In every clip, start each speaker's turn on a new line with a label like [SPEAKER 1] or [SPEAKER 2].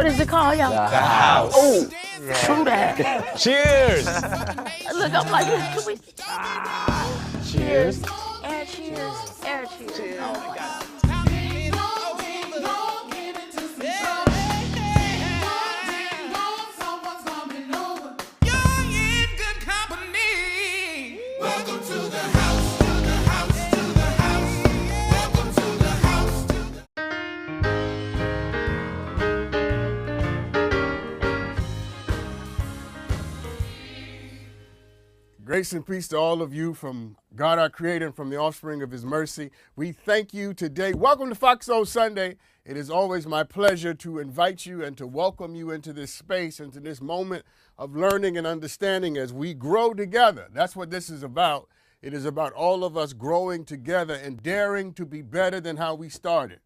[SPEAKER 1] What is it called, y'all?
[SPEAKER 2] The house.
[SPEAKER 1] Oh, true that.
[SPEAKER 2] Cheers.
[SPEAKER 1] Look, I'm like, can we?
[SPEAKER 2] Cheers.
[SPEAKER 1] Air cheers. Air cheers. Oh my God.
[SPEAKER 3] Grace and peace to all of you from God our Creator and from the offspring of His mercy. We thank you today. Welcome to Fox Soul Sunday. It is always my pleasure to invite you and to welcome you into this space, into this moment of learning and understanding as we grow together. That's what this is about. It is about all of us growing together and daring to be better than how we started.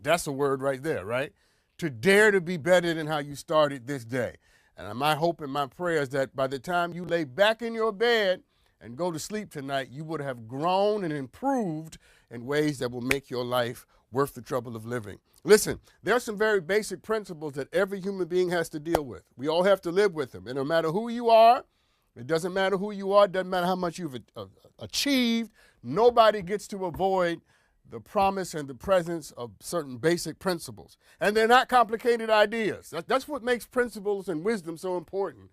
[SPEAKER 3] That's a word right there, right? To dare to be better than how you started this day. And my hope and my prayer is that by the time you lay back in your bed and go to sleep tonight, you would have grown and improved in ways that will make your life worth the trouble of living. Listen, there are some very basic principles that every human being has to deal with. We all have to live with them. And no matter who you are, it doesn't matter who you are, it doesn't matter how much you've achieved, nobody gets to avoid the promise and the presence of certain basic principles. And they're not complicated ideas. That's what makes principles and wisdom so important.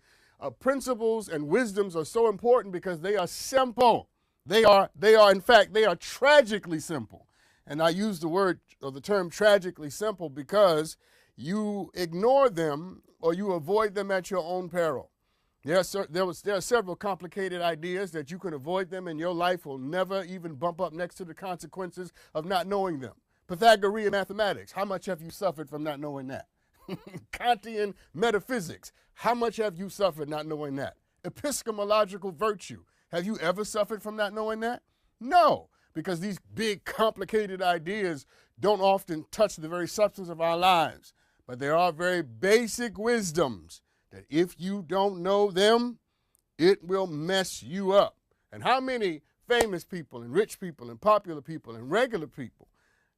[SPEAKER 3] Principles and wisdoms are so important because they are simple. They are, in fact, they are tragically simple. And I use the word or the term tragically simple because you ignore them or you avoid them at your own peril. There are several complicated ideas that you can avoid them and your life will never even bump up next to the consequences of not knowing them. Pythagorean mathematics, how much have you suffered from not knowing that? Kantian metaphysics, how much have you suffered not knowing that? Epistemological virtue, have you ever suffered from not knowing that? No, because these big complicated ideas don't often touch the very substance of our lives, but there are very basic wisdoms that if you don't know them, it will mess you up. And how many famous people and rich people and popular people and regular people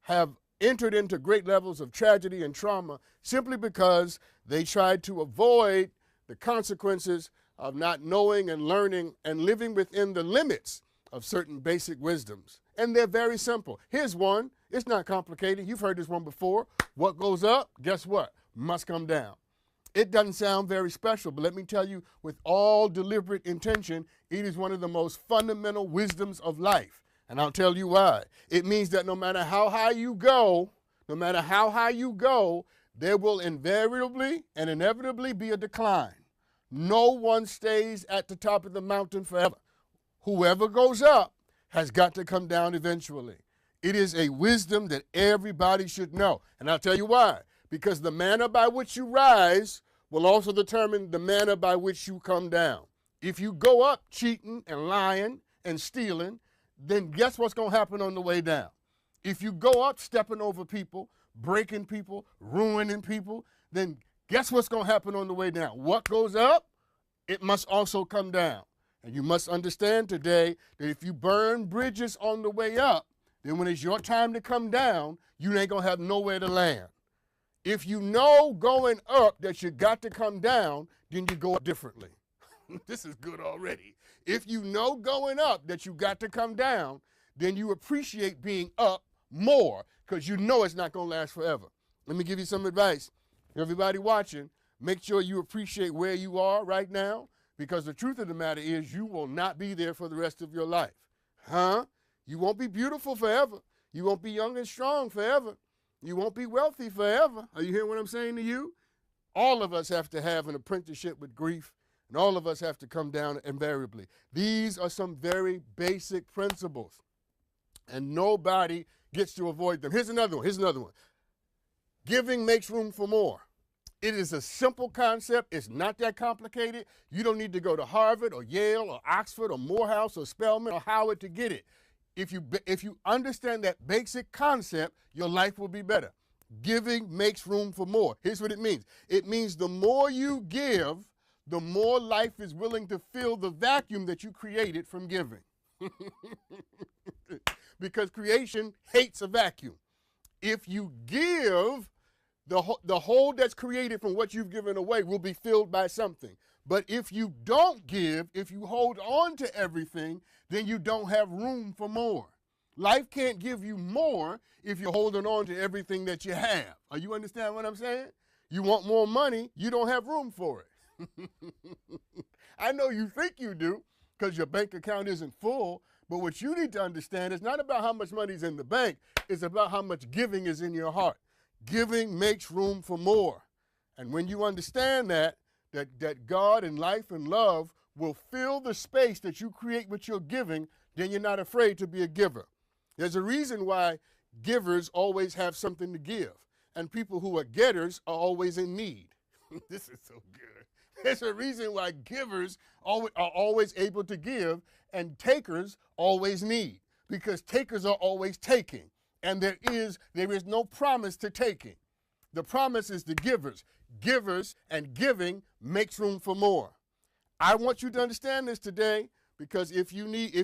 [SPEAKER 3] have entered into great levels of tragedy and trauma simply because they tried to avoid the consequences of not knowing and learning and living within the limits of certain basic wisdoms. And they're very simple. Here's one. It's not complicated. You've heard this one before. What goes up, guess what? Must come down. It doesn't sound very special, but let me tell you, with all deliberate intention, it is one of the most fundamental wisdoms of life. And I'll tell you why. It means that no matter how high you go, there will invariably and inevitably be a decline. No one stays at the top of the mountain forever. Whoever goes up has got to come down eventually. It is a wisdom that everybody should know. And I'll tell you why. Because the manner by which you rise will also determine the manner by which you come down. If you go up cheating and lying and stealing, then guess what's going to happen on the way down? If you go up stepping over people, breaking people, ruining people, then guess what's going to happen on the way down? What goes up, it must also come down. And you must understand today that if you burn bridges on the way up, then when it's your time to come down, you ain't going to have nowhere to land. If you know going up that you got to come down, then you go up differently. This is good already. If you know going up that you got to come down, then you appreciate being up more because you know it's not going to last forever. Let me give you some advice. Everybody watching, make sure you appreciate where you are right now because the truth of the matter is you will not be there for the rest of your life. You won't be beautiful forever. You won't be young and strong forever. You won't be wealthy forever. Are you hearing what I'm saying to you? All of us have to have an apprenticeship with grief, and all of us have to come down invariably. These are some very basic principles, and nobody gets to avoid them. Here's another one. Giving makes room for more. It is a simple concept. It's not that complicated. You don't need to go to Harvard or Yale or Oxford or Morehouse or Spelman or Howard to get it. If you understand that basic concept, your life will be better. Giving makes room for more. Here's what it means. It means the more you give, the more life is willing to fill the vacuum that you created from giving. Because creation hates a vacuum. If you give, The hole that's created from what you've given away will be filled by something. But if you don't give, if you hold on to everything, then you don't have room for more. Life can't give you more if you're holding on to everything that you have. Are you understand what I'm saying? You want more money, you don't have room for it. I know you think you do because your bank account isn't full, but what you need to understand is not about how much money is in the bank, it's about how much giving is in your heart. Giving makes room for more. And when you understand that God and life and love will fill the space that you create with your giving, then you're not afraid to be a giver. There's a reason why givers always have something to give, and people who are getters are always in need. This is so good. There's a reason why givers are always able to give, and takers always need, because takers are always taking. And there is no promise to taking. The promise is the givers. Givers and giving makes room for more. I want you to understand this today, because if you need,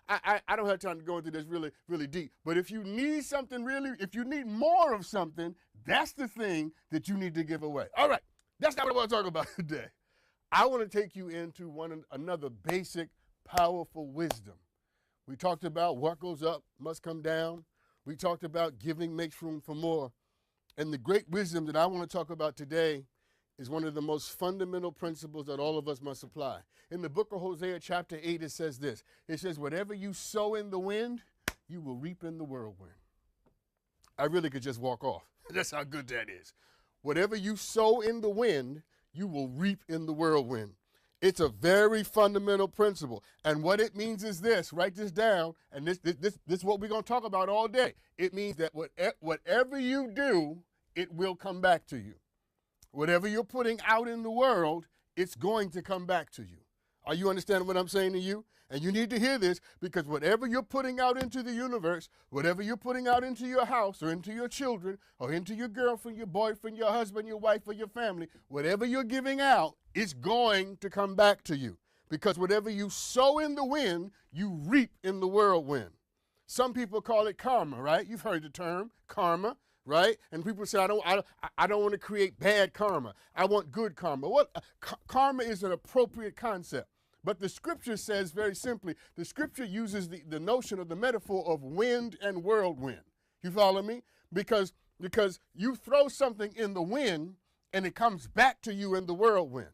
[SPEAKER 3] I don't have time to go into this really deep, but if you need something if you need more of something, that's the thing that you need to give away. All right, that's not what I want to talk about today. I want to take you into another basic, powerful wisdom. We talked about what goes up must come down. We talked about giving makes room for more. And the great wisdom that I want to talk about today is one of the most fundamental principles that all of us must apply. In the book of Hosea chapter 8, it says this. It says, whatever you sow in the wind, you will reap in the whirlwind. I really could just walk off. That's how good that is. Whatever you sow in the wind, you will reap in the whirlwind. It's a very fundamental principle. And what it means is this, write this down, and this is what we're going to talk about all day. It means that whatever you do, it will come back to you. Whatever you're putting out in the world, it's going to come back to you. Are you understanding what I'm saying to you? And you need to hear this, because whatever you're putting out into the universe, whatever you're putting out into your house or into your children or into your girlfriend, your boyfriend, your husband, your wife, or your family, whatever you're giving out, it's going to come back to you. Because whatever you sow in the wind, you reap in the whirlwind. Some people call it karma, right? You've heard the term karma, right? And people say, I don't want to create bad karma. I want good karma. Karma is an appropriate concept. But the scripture says very simply, the scripture uses the notion of the metaphor of wind and whirlwind. You follow me? Because you throw something in the wind and it comes back to you in the whirlwind.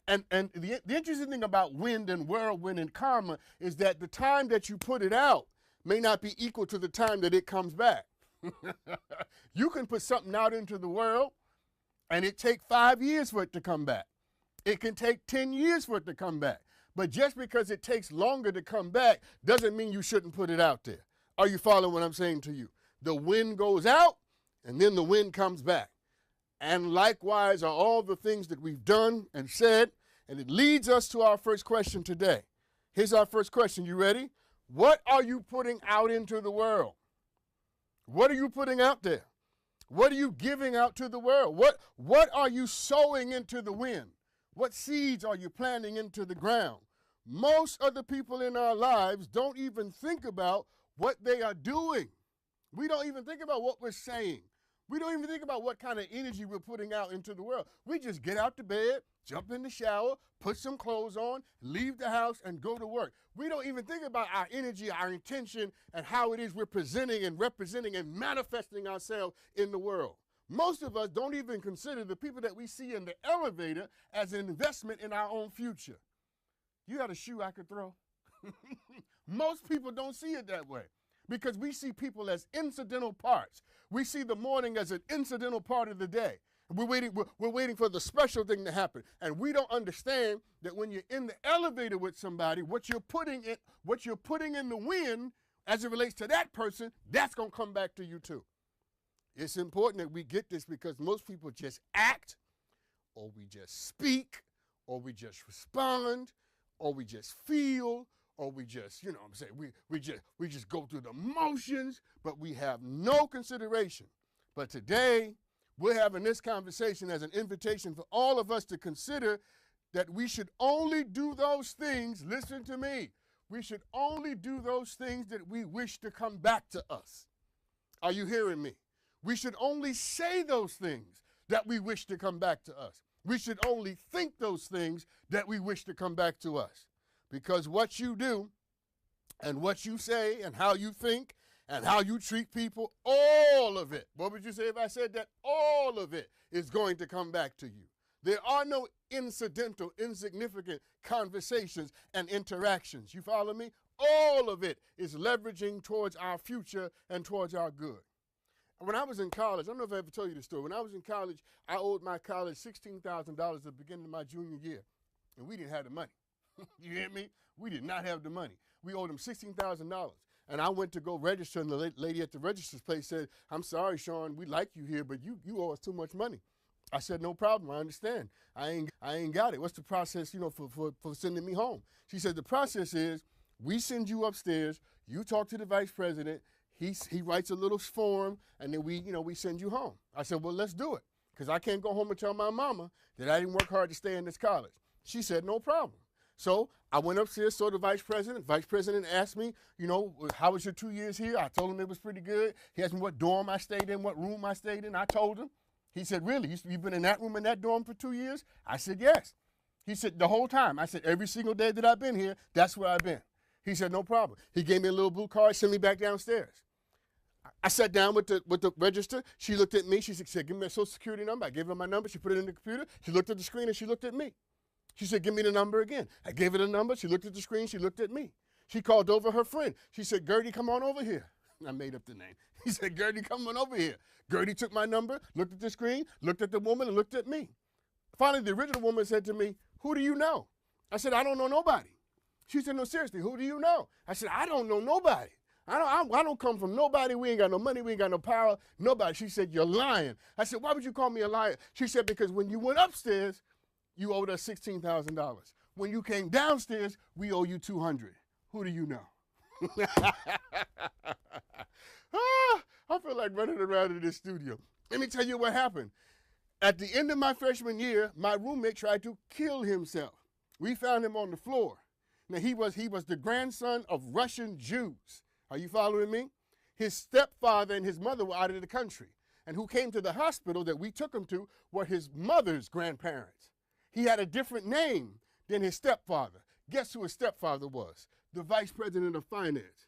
[SPEAKER 3] And the interesting thing about wind and whirlwind and karma is that the time that you put it out may not be equal to the time that it comes back. You can put something out into the world and it take 5 years for it to come back. It can take 10 years for it to come back. But just because it takes longer to come back doesn't mean you shouldn't put it out there. Are you following what I'm saying to you? The wind goes out and then the wind comes back. And likewise are all the things that we've done and said. And it leads us to our first question today. Here's our first question. You ready? What are you putting out into the world? What are you putting out there? What are you giving out to the world? What are you sowing into the wind? What seeds are you planting into the ground? Most of the people in our lives don't even think about what they are doing. We don't even think about what we're saying. We don't even think about what kind of energy we're putting out into the world. We just get out to bed, jump in the shower, put some clothes on, leave the house, and go to work. We don't even think about our energy, our intention, and how it is we're presenting and representing and manifesting ourselves in the world. Most of us don't even consider the people that we see in the elevator as an investment in our own future. You got a shoe I could throw? Most people don't see it that way. Because we see people as incidental parts. We see the morning as an incidental part of the day. We're waiting for the special thing to happen. And we don't understand that when you're in the elevator with somebody, what you're putting in the wind as it relates to that person, that's going to come back to you too. It's important that we get this, because most people just act, or we just speak, or we just respond, or we just feel, or we just, you know what I'm saying, we just go through the motions, but we have no consideration. But today, we're having this conversation as an invitation for all of us to consider that we should only do those things, listen to me, we should only do those things that we wish to come back to us. Are you hearing me? We should only say those things that we wish to come back to us. We should only think those things that we wish to come back to us. Because what you do and what you say and how you think and how you treat people, all of it, what would you say if I said that? All of it is going to come back to you. There are no incidental, insignificant conversations and interactions. You follow me? All of it is leveraging towards our future and towards our good. When I was in college, I don't know if I ever told you this story. When I was in college, I owed my college $16,000 at the beginning of my junior year, and we didn't have the money. You hear me? We did not have the money. We owed them $16,000. And I went to go register, and the lady at the register's place said, "I'm sorry, Sean, we like you here, but you owe us too much money." I said, "No problem, I understand. I ain't got it. What's the process, for sending me home?" She said, "The process is we send you upstairs, you talk to the vice president, he writes a little form, and then we send you home." I said, "Well, let's do it, because I can't go home and tell my mama that I didn't work hard to stay in this college." She said, "No problem." So I went upstairs, saw the vice president. Vice president asked me, "How was your 2 years here?" I told him it was pretty good. He asked me what dorm I stayed in, what room I stayed in. I told him. He said, "Really? You've been in that room in that dorm for 2 years?" I said, "Yes." He said, "The whole time?" I said, "Every single day that I've been here, that's where I've been." He said, "No problem." He gave me a little blue card, sent me back downstairs. I sat down with the register. She looked at me. She said, "Give me a social security number." I gave her my number. She put it in the computer. She looked at the screen and she looked at me. She said, "Give me the number again." I gave her the number. She looked at the screen. She looked at me. She called over her friend. She said, "Gertie, come on over here." I made up the name. He said, "Gertie, come on over here." Gertie took my number, looked at the screen, looked at the woman, and looked at me. Finally, the original woman said to me, "Who do you know?" I said, "I don't know nobody." She said, "No, seriously, who do you know?" I said, "I don't know nobody. I don't come from nobody. We ain't got no money. We ain't got no power. Nobody." She said, "You're lying." I said, "Why would you call me a liar?" She said, "Because when you went upstairs, you owed us $16,000. When you came downstairs, we owe you $200. Who do you know?" I feel like running around in this studio. Let me tell you what happened. At the end of my freshman year, my roommate tried to kill himself. We found him on the floor. Now, he was the grandson of Russian Jews. Are you following me? His stepfather and his mother were out of the country. And who came to the hospital that we took him to were his mother's grandparents. He had a different name than his stepfather. Guess who his stepfather was? The vice president of finance.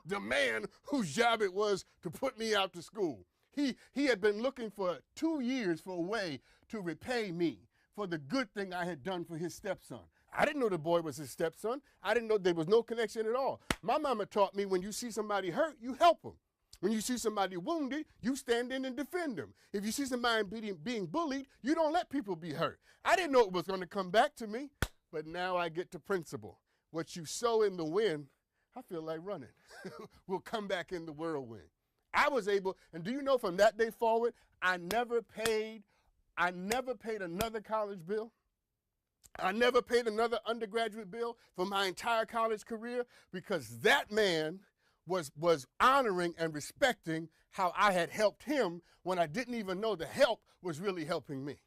[SPEAKER 3] The man whose job it was to put me out to school. He had been looking for 2 years for a way to repay me for the good thing I had done for his stepson. I didn't know the boy was his stepson. I didn't know there was no connection at all. My mama taught me when you see somebody hurt, you help them. When you see somebody wounded, you stand in and defend them. If you see somebody being bullied, you don't let people be hurt. I didn't know it was going to come back to me, but now I get the principle. What you sow in the wind, I feel like running, will come back in the whirlwind. I was able, and do you know from that day forward, I never paid another college bill. I never paid another undergraduate bill for my entire college career because that man was honoring and respecting how I had helped him when I didn't even know the help was really helping me.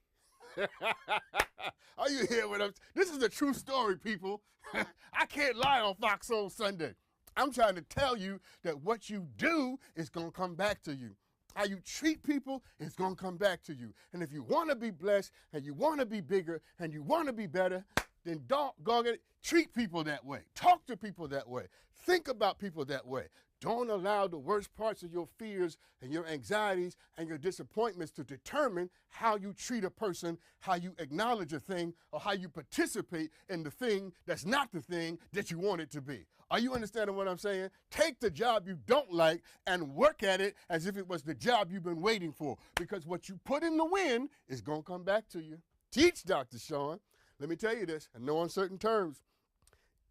[SPEAKER 3] Are you hearing what I'm saying? This is a true story, people. I can't lie on Fox Soul Sunday. I'm trying to tell you that what you do is going to come back to you. How you treat people is going to come back to you. And if you want to be blessed and you want to be bigger and you want to be better, then doggone it, treat people that way. Talk to people that way. Think about people that way. Don't allow the worst parts of your fears and your anxieties and your disappointments to determine how you treat a person, how you acknowledge a thing, or how you participate in the thing that's not the thing that you want it to be. Are you understanding what I'm saying? Take the job you don't like and work at it as if it was the job you've been waiting for, because what you put in the wind is going to come back to you. Teach, Dr. Sean. Let me tell you this, in no uncertain terms.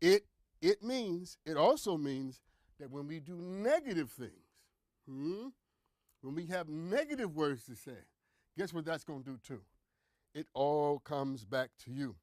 [SPEAKER 3] It also means that when we do negative things, when we have negative words to say, guess what that's going to do too? It all comes back to you.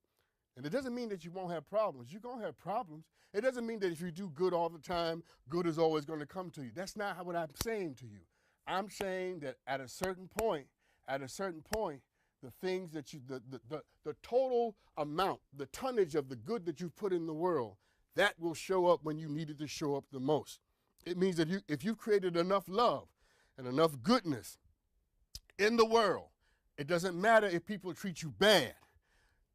[SPEAKER 3] And it doesn't mean that you won't have problems. You're going to have problems. It doesn't mean that if you do good all the time, good is always going to come to you. That's not what I'm saying to you. I'm saying that at a certain point, the things that you, the total amount, the tonnage of the good that you've put in the world, that will show up when you need it to show up the most. It means that if you've created enough love and enough goodness in the world. It doesn't matter if people treat you bad.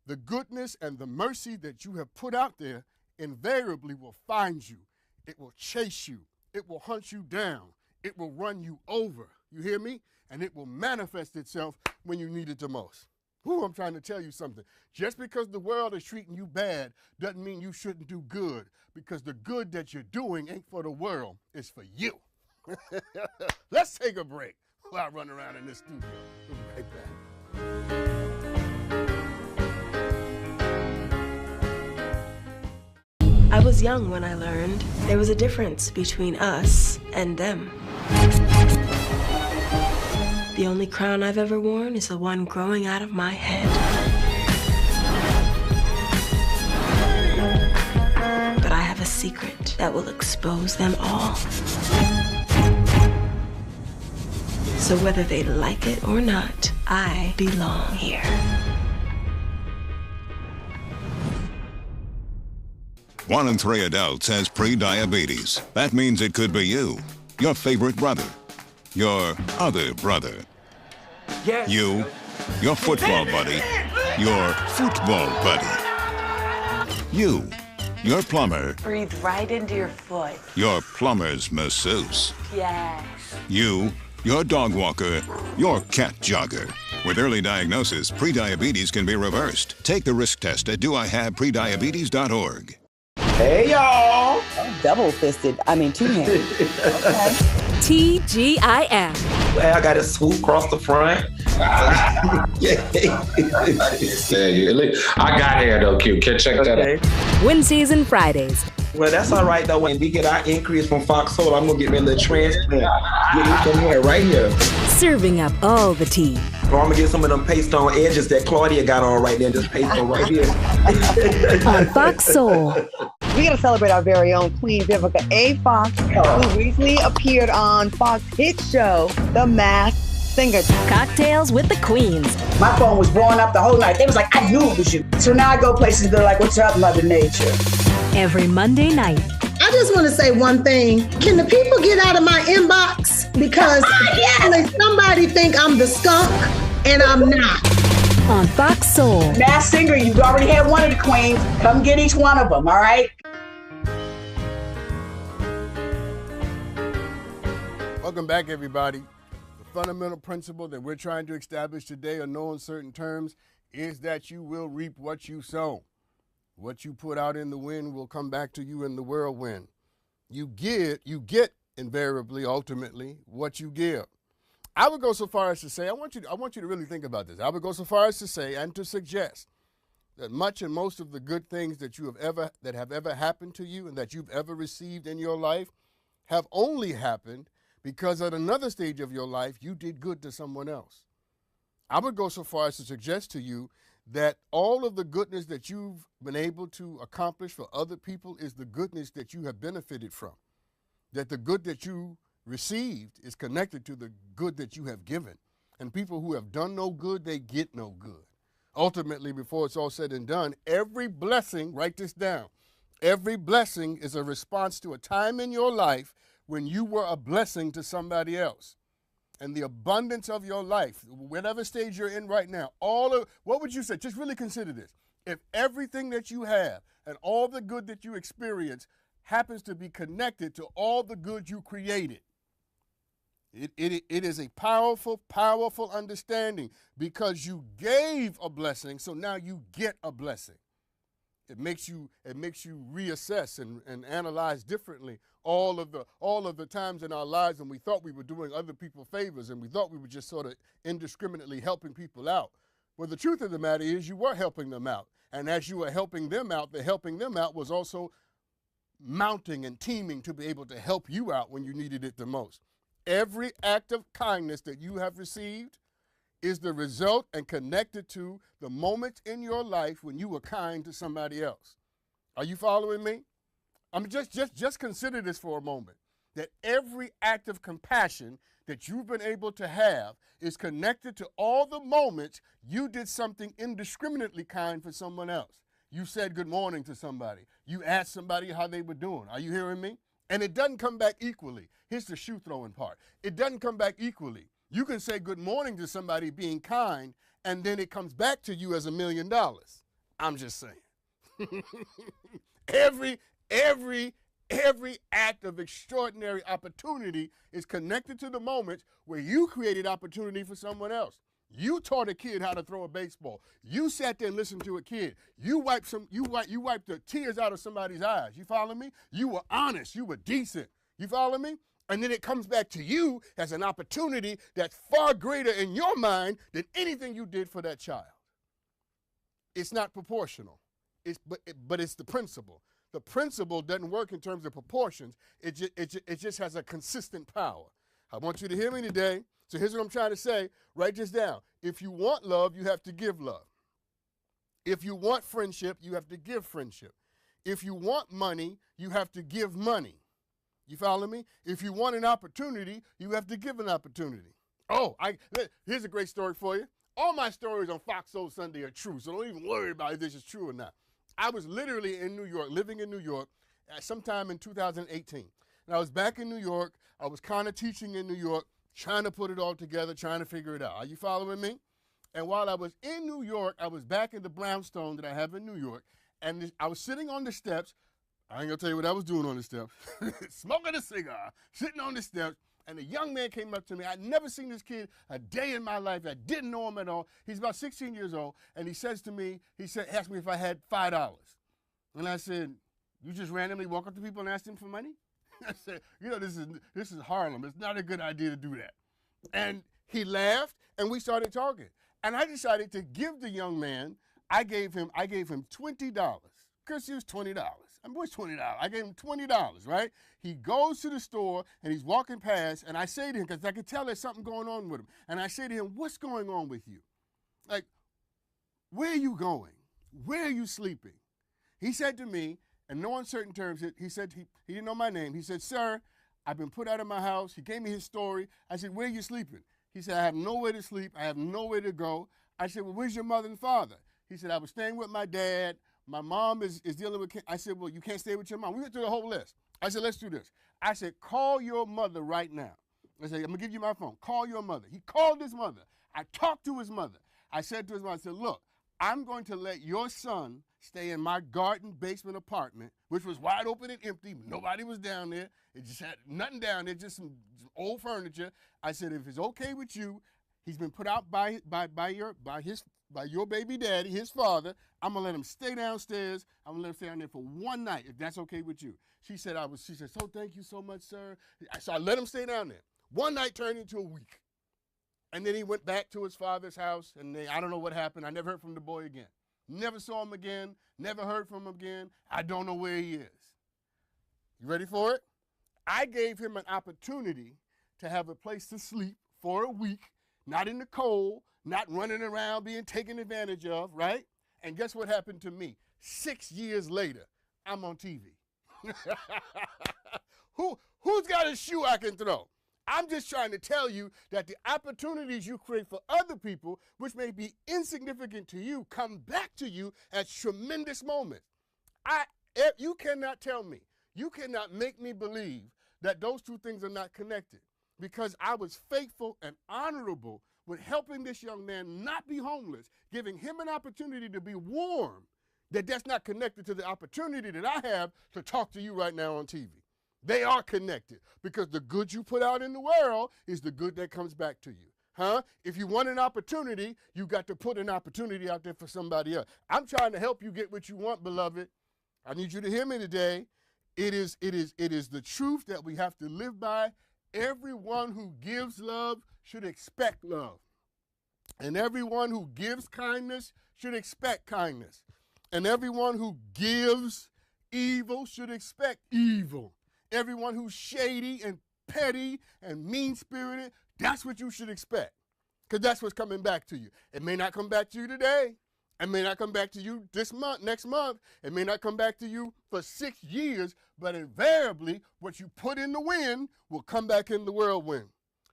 [SPEAKER 3] The goodness and the mercy that you have put out there invariably will find you. It will chase you. It will hunt you down. It will run you over. You hear me? And it will manifest itself when you need it the most. Ooh, I'm trying to tell you something. Just because the world is treating you bad doesn't mean you shouldn't do good, because the good that you're doing ain't for the world, it's for you. Let's take a break while I run around in this studio. We'll be right back.
[SPEAKER 4] I was young when I learned there was a difference between us and them. The only crown I've ever worn is the one growing out of my head. But I have a secret that will expose them all. So whether they like it or not, I belong here.
[SPEAKER 5] One in 3 adults has pre-diabetes. That means it could be you, your favorite brother, your other brother, you, your football buddy, your football buddy, you, your plumber,
[SPEAKER 6] Breathe right into your foot.
[SPEAKER 5] your plumber's masseuse,
[SPEAKER 6] Yes.
[SPEAKER 5] you, your dog walker, your cat jogger. With early diagnosis, pre-diabetes can be reversed. Take the risk test at doihaveprediabetes.org.
[SPEAKER 2] Hey, y'all.
[SPEAKER 7] Double-fisted. I mean, two-handed. Okay.
[SPEAKER 8] TGIF.
[SPEAKER 2] Well, I got it swoop across the front. I got hair, though, Q. Check that out.
[SPEAKER 8] Wednesdays and Fridays.
[SPEAKER 2] Well, that's all right, though. When we get our increase from Fox Soul, I'm going to get me a little transplant. Get me some hair right here.
[SPEAKER 8] Serving up all the tea.
[SPEAKER 2] Or I'm going to get some of them paste-on edges that Claudia got on right there and just paste on right here.
[SPEAKER 8] On Fox Soul.
[SPEAKER 7] We got to celebrate our very own Queen Vivica A. Fox, who recently appeared on Fox hit show, The Masked Singer.
[SPEAKER 8] Cocktails with the Queens.
[SPEAKER 9] My phone was blowing up the whole night. They was like, I knew it was you. So now I go places, they're like, what's up, Mother Nature?
[SPEAKER 8] Every Monday night.
[SPEAKER 10] I just want to say one thing. Can the people get out of my inbox? Because somebody think I'm the skunk, and I'm not.
[SPEAKER 8] On Fox Soul.
[SPEAKER 9] Masked Singer, you've already had one of the queens. Come get each one of them, all right?
[SPEAKER 3] Welcome back, everybody. The fundamental principle that we're trying to establish today, or know in certain terms, is that you will reap what you sow. What you put out in the wind will come back to you in the whirlwind. You get invariably, ultimately, what you give. I would go so far as to say, I want you to really think about this. I would go so far as to say and to suggest that much and most of the good things that have ever happened to you and that you've ever received in your life have only happened because at another stage of your life, you did good to someone else. I would go so far as to suggest to you that all of the goodness that you've been able to accomplish for other people is the goodness that you have benefited from. That the good that you received is connected to the good that you have given. And people who have done no good, they get no good. Ultimately, before it's all said and done, every blessing, write this down, every blessing is a response to a time in your life when you were a blessing to somebody else. And the abundance of your life, whatever stage you're in right now, what would you say? Just really consider this. If everything that you have and all the good that you experience happens to be connected to all the good you created, it is a powerful, powerful understanding because you gave a blessing, so now you get a blessing. It makes you reassess and analyze differently all of the times in our lives when we thought we were doing other people favors and we thought we were just sort of indiscriminately helping people out. Well, the truth of the matter is you were helping them out. And as you were helping them out, the helping them out was also mounting and teaming to be able to help you out when you needed it the most. Every act of kindness that you have received is the result and connected to the moments in your life when you were kind to somebody else. Are you following me? Just consider this for a moment, that every act of compassion that you've been able to have is connected to all the moments you did something indiscriminately kind for someone else. You said good morning to somebody. You asked somebody how they were doing. Are you hearing me? And it doesn't come back equally. Here's the shoe throwing part. It doesn't come back equally. You can say good morning to somebody being kind, and then it comes back to you as $1 million. I'm just saying. Every act of extraordinary opportunity is connected to the moments where you created opportunity for someone else. You taught a kid how to throw a baseball. You sat there and listened to a kid. You wiped the tears out of somebody's eyes. You follow me? You were honest. You were decent. You follow me? And then it comes back to you as an opportunity that's far greater in your mind than anything you did for that child. It's not proportional. But it's the principle. The principle doesn't work in terms of proportions. It just has a consistent power. I want you to hear me today. So here's what I'm trying to say. Write this down. If you want love, you have to give love. If you want friendship, you have to give friendship. If you want money, you have to give money. You follow me? If you want an opportunity, you have to give an opportunity. Oh, here's a great story for you. All my stories on Fox Soul Sunday are true, so don't even worry about if this is true or not. I was literally in New York, living in New York, sometime in 2018. And I was back in New York. I was kind of teaching in New York, trying to put it all together, trying to figure it out. Are you following me? And while I was in New York, I was back in the brownstone that I have in New York, and I was sitting on the steps. I ain't gonna tell you what I was doing on the steps. Smoking a cigar, sitting on the steps, and a young man came up to me. I'd never seen this kid a day in my life. I didn't know him at all. He's about 16 years old, and he says to me, asked me if I had $5. And I said, you just randomly walk up to people and ask them for money? I said, this is Harlem. It's not a good idea to do that. And he laughed, and we started talking. And I decided to give the young man, I gave him $20. Because he was $20. What's $20? I gave him $20, right? He goes to the store, and he's walking past, and I say to him, because I could tell there's something going on with him, and I say to him, what's going on with you? Like, where are you going? Where are you sleeping? He said to me, in no uncertain terms, he said he didn't know my name. He said, sir, I've been put out of my house. He gave me his story. I said, where are you sleeping? He said, I have nowhere to sleep. I have nowhere to go. I said, well, where's your mother and father? He said, I was staying with my dad. My mom is dealing with, I said, well, you can't stay with your mom. We went through the whole list. I said, let's do this. I said, call your mother right now. I said, I'm going to give you my phone. Call your mother. He called his mother. I talked to his mother. I said to his mother, I said, look, I'm going to let your son stay in my garden basement apartment, which was wide open and empty. Nobody was down there. It just had nothing down there, just some old furniture. I said, if it's okay with you, he's been put out by your baby daddy, his father. I'm gonna let him stay downstairs. I'm gonna let him stay down there for one night, if that's okay with you. She said, so thank you so much, sir. So I let him stay down there. One night turned into a week. And then he went back to his father's house, and I don't know what happened. I never heard from the boy again. Never saw him again, never heard from him again. I don't know where he is. You ready for it? I gave him an opportunity to have a place to sleep for a week, not in the cold, not running around being taken advantage of, right? And guess what happened to me? 6 years later, I'm on TV. Who's got a shoe I can throw? I'm just trying to tell you that the opportunities you create for other people, which may be insignificant to you, come back to you at tremendous moments. You cannot tell me, you cannot make me believe that those two things are not connected, because I was faithful and honorable with helping this young man not be homeless, giving him an opportunity to be warm, that's not connected to the opportunity that I have to talk to you right now on TV. They are connected, because the good you put out in the world is the good that comes back to you. If you want an opportunity, you got to put an opportunity out there for somebody else. I'm trying to help you get what you want, beloved. I need you to hear me today. It is the truth that we have to live by. Everyone who gives love should expect love. And everyone who gives kindness should expect kindness. And everyone who gives evil should expect evil. Everyone who's shady and petty and mean-spirited, that's what you should expect, because that's what's coming back to you. It may not come back to you today. It may not come back to you this month, next month. It may not come back to you for 6 years, but invariably what you put in the wind will come back in the whirlwind.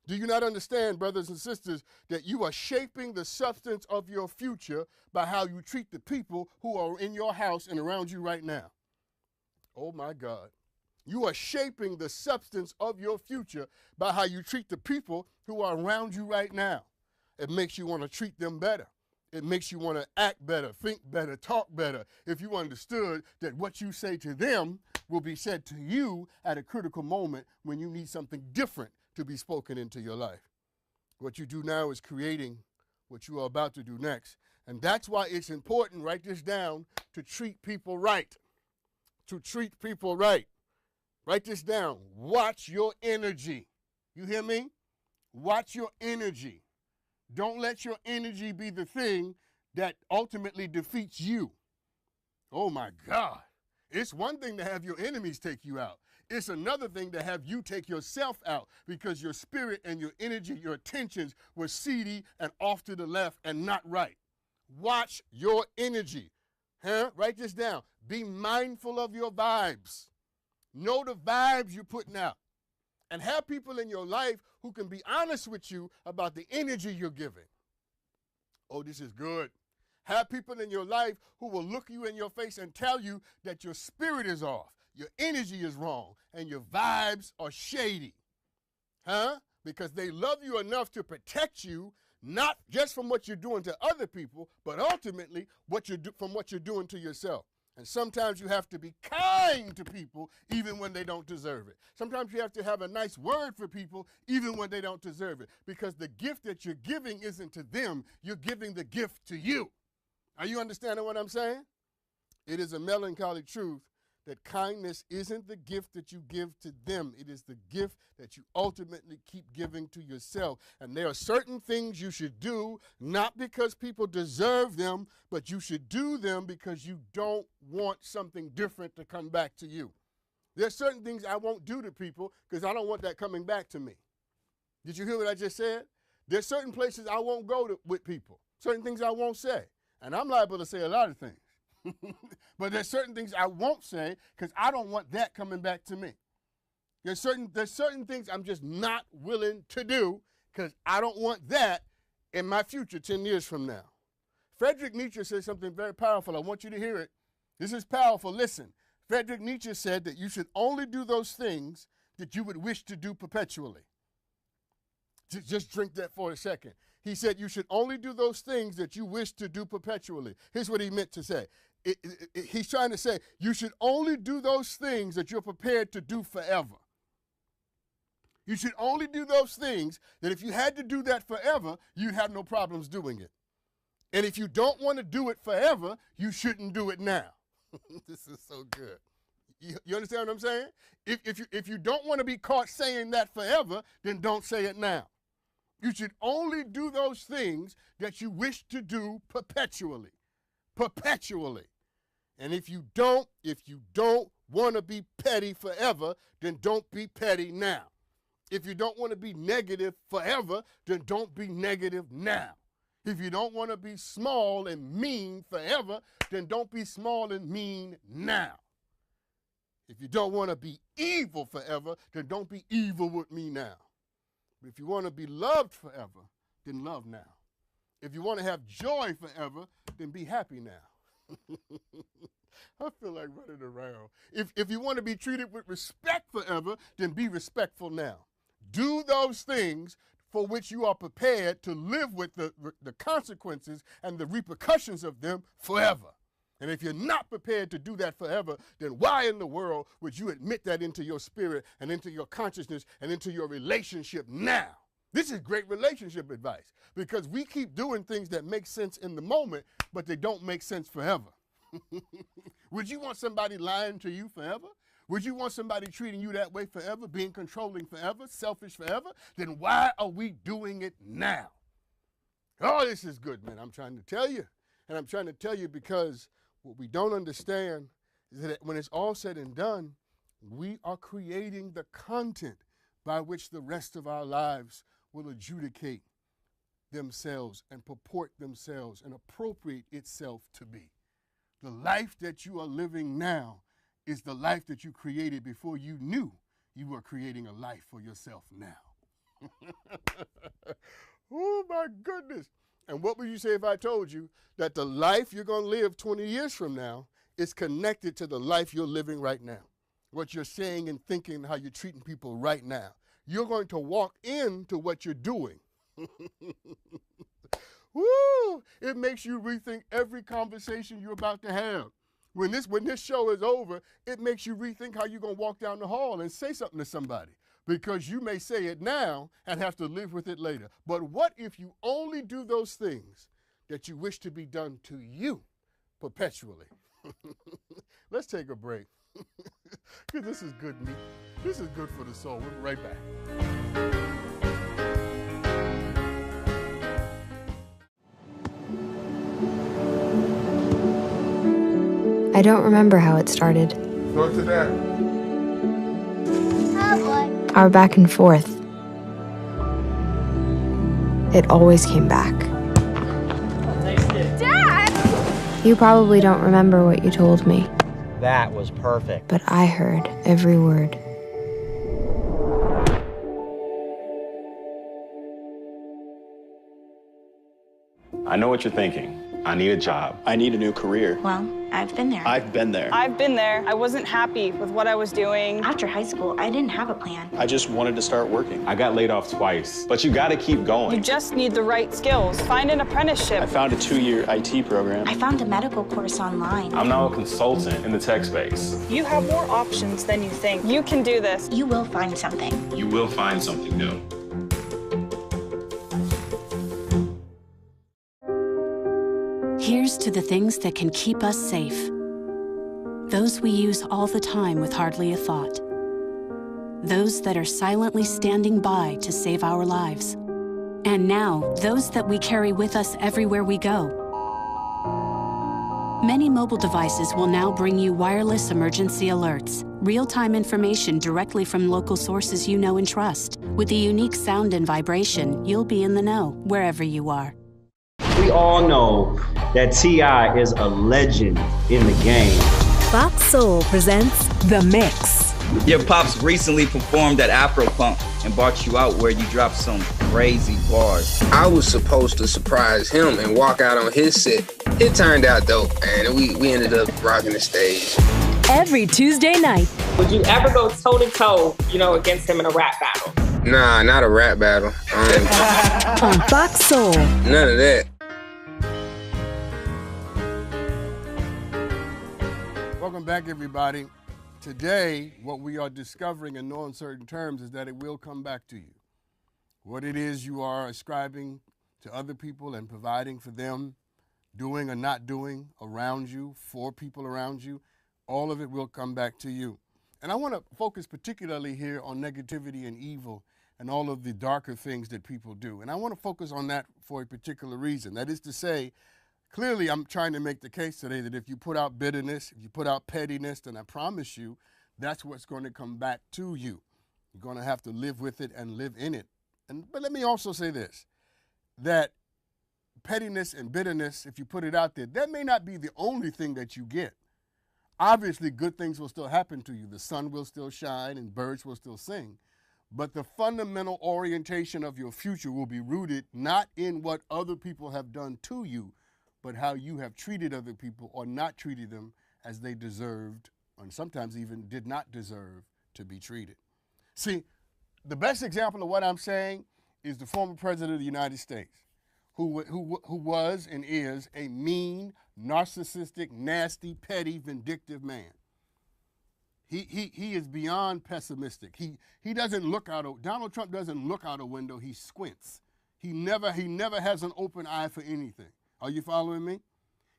[SPEAKER 3] Do you not understand, brothers and sisters, that you are shaping the substance of your future by how you treat the people who are in your house and around you right now? Oh, my God. You are shaping the substance of your future by how you treat the people who are around you right now. It makes you want to treat them better. It makes you want to act better, think better, talk better, if you understood that what you say to them will be said to you at a critical moment when you need something different to be spoken into your life. What you do now is creating what you are about to do next. And that's why it's important, write this down, to treat people right. To treat people right. Write this down. Watch your energy. You hear me? Watch your energy. Don't let your energy be the thing that ultimately defeats you. Oh my God. It's one thing to have your enemies take you out. It's another thing to have you take yourself out because your spirit and your energy, your attentions were seedy and off to the left and not right. Watch your energy. Write this down. Be mindful of your vibes. Know the vibes you're putting out. And have people in your life who can be honest with you about the energy you're giving. Oh, this is good. Have people in your life who will look you in your face and tell you that your spirit is off, your energy is wrong, and your vibes are shady. Because they love you enough to protect you, not just from what you're doing to other people, but ultimately from what you're doing to yourself. And sometimes you have to be kind to people even when they don't deserve it. Sometimes you have to have a nice word for people even when they don't deserve it. Because the gift that you're giving isn't to them, you're giving the gift to you. Are you understanding what I'm saying? It is a melancholy truth that kindness isn't the gift that you give to them. It is the gift that you ultimately keep giving to yourself. And there are certain things you should do, not because people deserve them, but you should do them because you don't want something different to come back to you. There's certain things I won't do to people because I don't want that coming back to me. Did you hear what I just said? There's certain places I won't go to with people, certain things I won't say. And I'm liable to say a lot of things. But there's certain things I won't say because I don't want that coming back to me. There's certain things I'm just not willing to do because I don't want that in my future 10 years from now. Friedrich Nietzsche said something very powerful. I want you to hear it. This is powerful. Listen. Friedrich Nietzsche said that you should only do those things that you would wish to do perpetually. Just drink that for a second. He said you should only do those things that you wish to do perpetually. Here's what he meant to say. He's trying to say you should only do those things that you're prepared to do forever. You should only do those things that if you had to do that forever, you'd have no problems doing it. And if you don't want to do it forever, you shouldn't do it now. This is so good. You understand what I'm saying? If you don't want to be caught saying that forever, then don't say it now. You should only do those things that you wish to do perpetually. Perpetually. And if you don't want to be petty forever, then don't be petty now. If you don't want to be negative forever, then don't be negative now. If you don't want to be small and mean forever, then don't be small and mean now. If you don't want to be evil forever, then don't be evil with me now. But if you want to be loved forever, then love now. If you want to have joy forever, then be happy now. I feel like running around. If you want to be treated with respect forever, then be respectful now. Do those things for which you are prepared to live with the consequences and the repercussions of them forever. And if you're not prepared to do that forever, then why in the world would you admit that into your spirit and into your consciousness and into your relationship now? This is great relationship advice because we keep doing things that make sense in the moment, but they don't make sense forever. Would you want somebody lying to you forever? Would you want somebody treating you that way forever, being controlling forever, selfish forever? Then why are we doing it now? Oh, this is good, man. I'm trying to tell you. And I'm trying to tell you because what we don't understand is that when it's all said and done, we are creating the content by which the rest of our lives will adjudicate themselves and purport themselves and appropriate itself to be. The life that you are living now is the life that you created before you knew you were creating a life for yourself now. Oh my goodness. And what would you say if I told you that the life you're going to live 20 years from now is connected to the life you're living right now? what you're saying and thinking and how you're treating people right now. You're going to walk into what you're doing. Woo! It makes you rethink every conversation you're about to have. When this show is over, it makes you rethink how you're going to walk down the hall and say something to somebody, because you may say it now and have to live with it later. But what if you only do those things that you wish to be done to you perpetually? Let's take a break. Because this is good meat. This is good for the soul. We'll be right back.
[SPEAKER 11] I don't remember how it started.
[SPEAKER 3] Go to that.
[SPEAKER 1] Oh boy.
[SPEAKER 11] Our back and forth. It always came back.
[SPEAKER 1] Dad!
[SPEAKER 11] You probably don't remember what you told me,
[SPEAKER 12] That was perfect.
[SPEAKER 11] but I heard every word.
[SPEAKER 13] I know what you're thinking. I need a job.
[SPEAKER 14] I need a new career.
[SPEAKER 15] Well, I've been there.
[SPEAKER 14] I've been there.
[SPEAKER 16] I've been there. I wasn't happy with what I was doing.
[SPEAKER 15] After high school, I didn't have a plan.
[SPEAKER 14] I just wanted to start working.
[SPEAKER 13] I got laid off twice, but you gotta keep going.
[SPEAKER 16] You just need the right skills. Find an apprenticeship.
[SPEAKER 14] I found a 2-year IT program.
[SPEAKER 15] I found a medical course online.
[SPEAKER 13] I'm now a consultant in the tech space.
[SPEAKER 16] You have more options than you think. You can do this.
[SPEAKER 15] You will find something.
[SPEAKER 13] You will find something new.
[SPEAKER 17] Here's to the things that can keep us safe. Those we use all the time with hardly a thought. Those that are silently standing by to save our lives. And now, those that we carry with us everywhere we go. Many mobile devices will now bring you wireless emergency alerts, real-time information directly from local sources you know and trust. With the unique sound and vibration, you'll be in the know wherever you are.
[SPEAKER 18] We all know that T.I. is a legend in the game.
[SPEAKER 8] Fox Soul presents The Mix.
[SPEAKER 19] Your pops recently performed at Afropunk and brought you out where you dropped some crazy bars.
[SPEAKER 20] I was supposed to surprise him and walk out on his set. It turned out dope, and we ended up rocking the stage.
[SPEAKER 8] Every Tuesday night.
[SPEAKER 21] Would you ever go toe-to-toe, against him in a rap battle?
[SPEAKER 20] Nah, not a rap battle.
[SPEAKER 8] On Fox Soul.
[SPEAKER 20] None of that.
[SPEAKER 3] Welcome back, everybody. Today, what we are discovering in no uncertain terms is that it will come back to you. What it is you are ascribing to other people and providing for them, doing or not doing around you, for people around you, all of it will come back to you. And I want to focus particularly here on negativity and evil and all of the darker things that people do. And I want to focus on that for a particular reason. That is to say, clearly, I'm trying to make the case today that if you put out bitterness, if you put out pettiness, then I promise you that's what's going to come back to you. You're going to have to live with it and live in it. But let me also say this, that pettiness and bitterness, if you put it out there, that may not be the only thing that you get. Obviously, good things will still happen to you. The sun will still shine and birds will still sing. But the fundamental orientation of your future will be rooted not in what other people have done to you, but how you have treated other people or not treated them as they deserved, and sometimes even did not deserve to be treated. See, the best example of what I'm saying is the former president of the United States, who was and is a mean, narcissistic, nasty, petty, vindictive man. He is beyond pessimistic. He doesn't look out. Donald Trump doesn't look out a window. He squints. He never has an open eye for anything. Are you following me?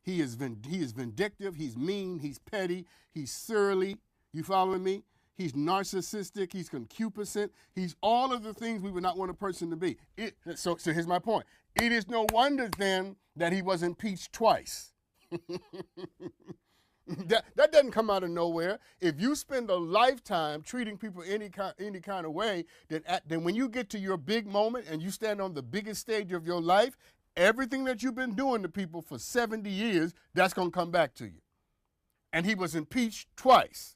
[SPEAKER 3] He is vindictive. He's mean. He's petty. He's surly. You following me? He's narcissistic. He's concupiscent. He's all of the things we would not want a person to be. So here's my point. It is no wonder then that he was impeached twice. That doesn't come out of nowhere. If you spend a lifetime treating people any kind of way, then when you get to your big moment and you stand on the biggest stage of your life, everything that you've been doing to people for 70 years, that's going to come back to you. And he was impeached twice.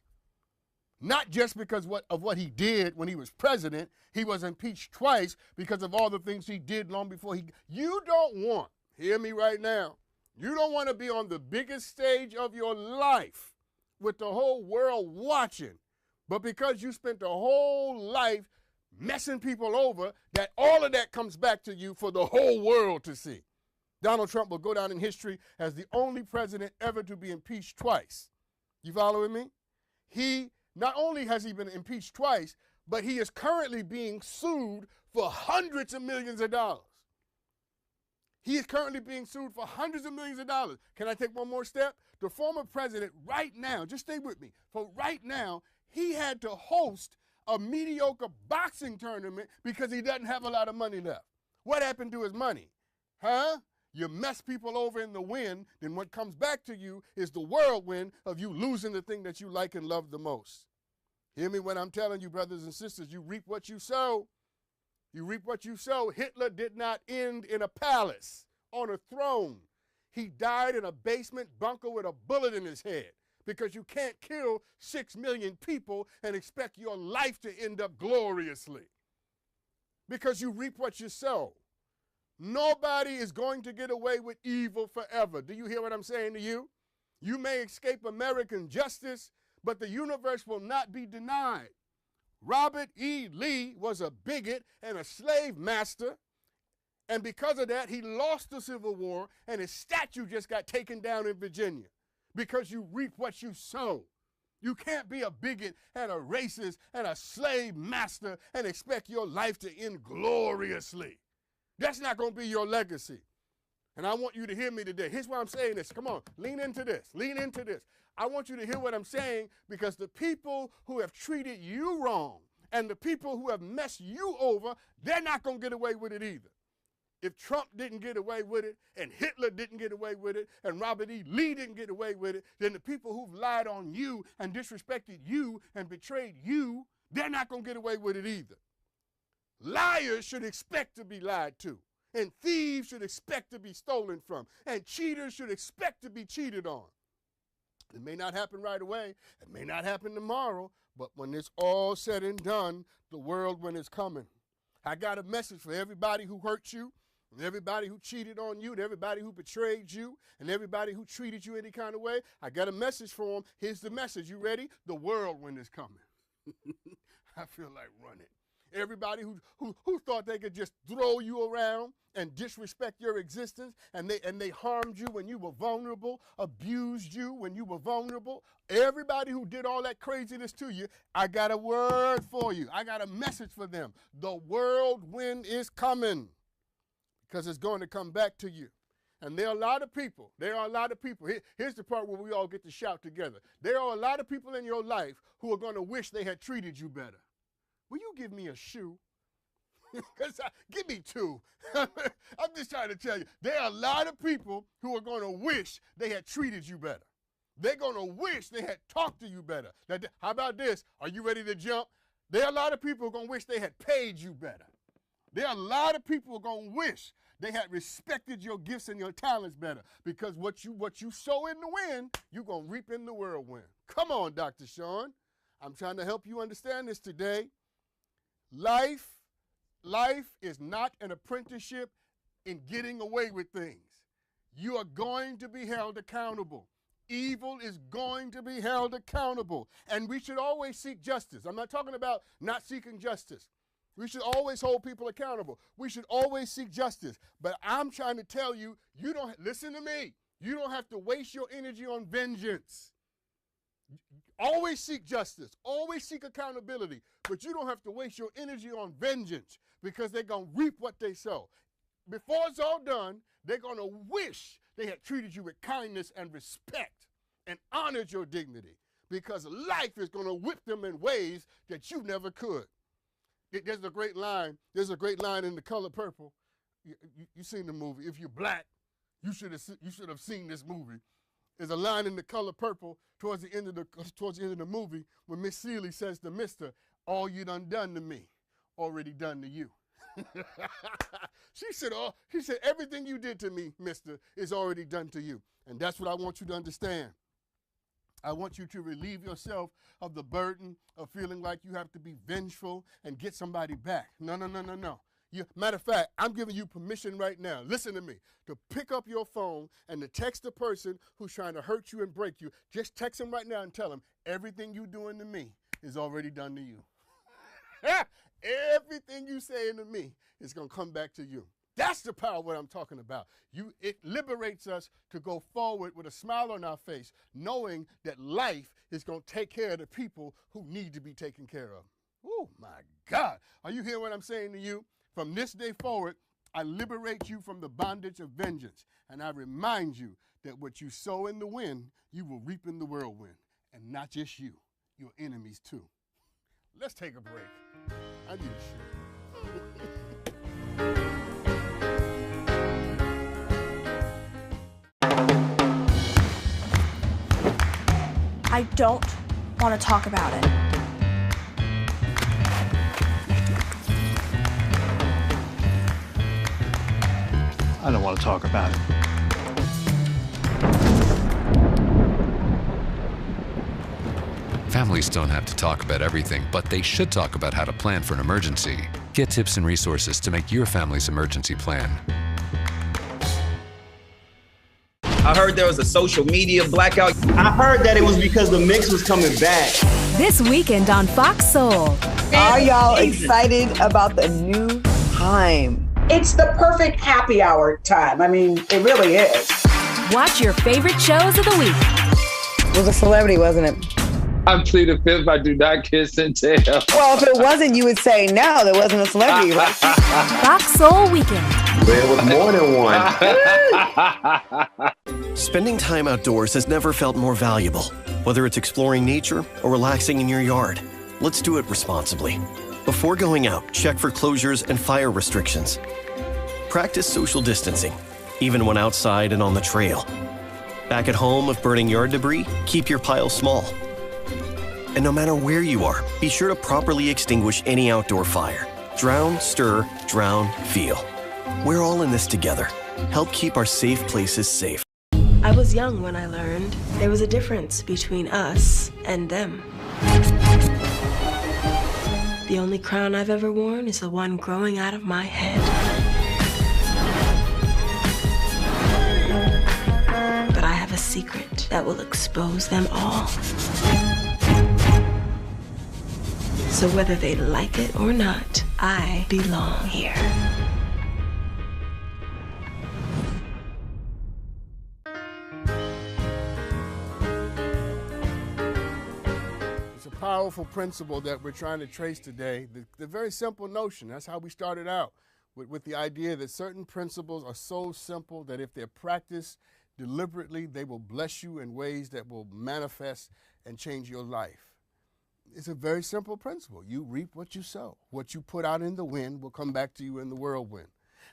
[SPEAKER 3] Not just because of what he did when he was president. He was impeached twice because of all the things he did long before You don't want, hear me right now, you don't want to be on the biggest stage of your life with the whole world watching But because you spent a whole life messing people over, that all of that comes back to you for the whole world to see. Donald Trump will go down in history as the only president ever to be impeached twice. You following me? He, not only has he been impeached twice, but he is currently being sued for hundreds of millions of dollars. He is currently being sued for hundreds of millions of dollars. Can I take one more step? The former president right now, just stay with me, for right now, he had to host a mediocre boxing tournament because he doesn't have a lot of money left. What happened to his money? Huh? You mess people over in the win, then what comes back to you is the whirlwind of you losing the thing that you like and love the most. Hear me when I'm telling you, brothers and sisters, you reap what you sow. You reap what you sow. Hitler did not end in a palace on a throne. He died in a basement bunker with a bullet in his head, because you can't kill 6 million people and expect your life to end up gloriously, because you reap what you sow. Nobody is going to get away with evil forever. Do you hear what I'm saying to you? You may escape American justice, but the universe will not be denied. Robert E. Lee was a bigot and a slave master, and because of that, he lost the Civil War, and his statue just got taken down in Virginia, because you reap what you sow. You can't be a bigot and a racist and a slave master and expect your life to end gloriously. That's not going to be your legacy. And I want you to hear me today. Here's why I'm saying this. Come on, lean into this. Lean into this. I want you to hear what I'm saying, because the people who have treated you wrong and the people who have messed you over, they're not going to get away with it either. If Trump didn't get away with it, and Hitler didn't get away with it, and Robert E. Lee didn't get away with it, then the people who've lied on you and disrespected you and betrayed you, they're not going to get away with it either. Liars should expect to be lied to, and thieves should expect to be stolen from, and cheaters should expect to be cheated on. It may not happen right away, it may not happen tomorrow, but when it's all said and done, the whirlwind is coming. I got a message for everybody who hurt you, and everybody who cheated on you, and everybody who betrayed you, and everybody who treated you any kind of way. I got a message for them. Here's the message. You ready? The whirlwind is coming. I feel like running. Everybody who thought they could just throw you around and disrespect your existence, and they harmed you when you were vulnerable, abused you when you were vulnerable. Everybody who did all that craziness to you, I got a word for you. I got a message for them. The whirlwind is coming, because it's going to come back to you. And there are a lot of people. Here's the part where we all get to shout together. There are a lot of people in your life who are going to wish they had treated you better. Will you give me a shoe? Give me two. I'm just trying to tell you, there are a lot of people who are going to wish they had treated you better. They're going to wish they had talked to you better. How about this? Are you ready to jump? There are a lot of people who are going to wish they had paid you better. There are a lot of people who are going to wish they had respected your gifts and your talents better, because what you sow in the wind, you're going to reap in the whirlwind. Come on, Dr. Sean. I'm trying to help you understand this today. Life is not an apprenticeship in getting away with things. You are going to be held accountable. Evil is going to be held accountable. And we should always seek justice. I'm not talking about not seeking justice. We should always hold people accountable. We should always seek justice. But I'm trying to tell you, listen to me. You don't have to waste your energy on vengeance. Always seek justice. Always seek accountability. But you don't have to waste your energy on vengeance, because they're going to reap what they sow. Before it's all done, they're going to wish they had treated you with kindness and respect and honored your dignity, because life is going to whip them in ways that you never could. There's a great line. There's a great line in The Color Purple. You've seen the movie. If you're black, you should have seen this movie. There's a line in The Color Purple towards the end of the movie when Miss Seeley says to Mister, "All you done to me, already done to you." She said, everything you did to me, Mister, is already done to you. And that's what I want you to understand. I want you to relieve yourself of the burden of feeling like you have to be vengeful and get somebody back. No. Matter of fact, I'm giving you permission right now, listen to me, to pick up your phone and to text the person who's trying to hurt you and break you. Just text them right now and tell them, everything you doing to me, is already done to you. Everything you saying to me is going to come back to you. That's the power of what I'm talking about. It liberates us to go forward with a smile on our face, knowing that life is going to take care of the people who need to be taken care of. Oh, my God. Are you hearing what I'm saying to you? From this day forward, I liberate you from the bondage of vengeance, and I remind you that what you sow in the wind, you will reap in the whirlwind. And not just you, your enemies too. Let's take a break. I need a shit.
[SPEAKER 1] I don't want to talk about it.
[SPEAKER 4] I don't want to talk about it.
[SPEAKER 22] Families don't have to talk about everything, but they should talk about how to plan for an emergency. Get tips and resources to make your family's emergency plan.
[SPEAKER 19] I heard there was a social media blackout.
[SPEAKER 18] I heard that it was because the mix was coming back.
[SPEAKER 8] This weekend on Fox Soul.
[SPEAKER 7] Are y'all excited about the new time?
[SPEAKER 9] It's the perfect happy hour time. I mean, it really is.
[SPEAKER 8] Watch your favorite shows of the week.
[SPEAKER 7] It was a celebrity, wasn't it?
[SPEAKER 23] I plead the fifth. I do not kiss and tell.
[SPEAKER 7] Well, if it wasn't, you would say no, there wasn't a celebrity, right?
[SPEAKER 8] Fox Soul Weekend.
[SPEAKER 2] There was more than one.
[SPEAKER 24] Spending time outdoors has never felt more valuable. Whether it's exploring nature or relaxing in your yard, let's do it responsibly. Before going out, check for closures and fire restrictions. Practice social distancing, even when outside and on the trail. Back at home, if burning yard debris, keep your pile small. And no matter where you are, be sure to properly extinguish any outdoor fire. Drown, stir, drown, feel. We're all in this together. Help keep our safe places safe.
[SPEAKER 25] I was young when I learned there was a difference between us and them. The only crown I've ever worn is the one growing out of my head. But I have a secret that will expose them all. So whether they like it or not, I belong here.
[SPEAKER 3] It's a powerful principle that we're trying to trace today. The very simple notion, that's how we started out, with the idea that certain principles are so simple that if they're practiced deliberately, they will bless you in ways that will manifest and change your life. It's a very simple principle. You reap what you sow. What you put out in the wind will come back to you in the whirlwind.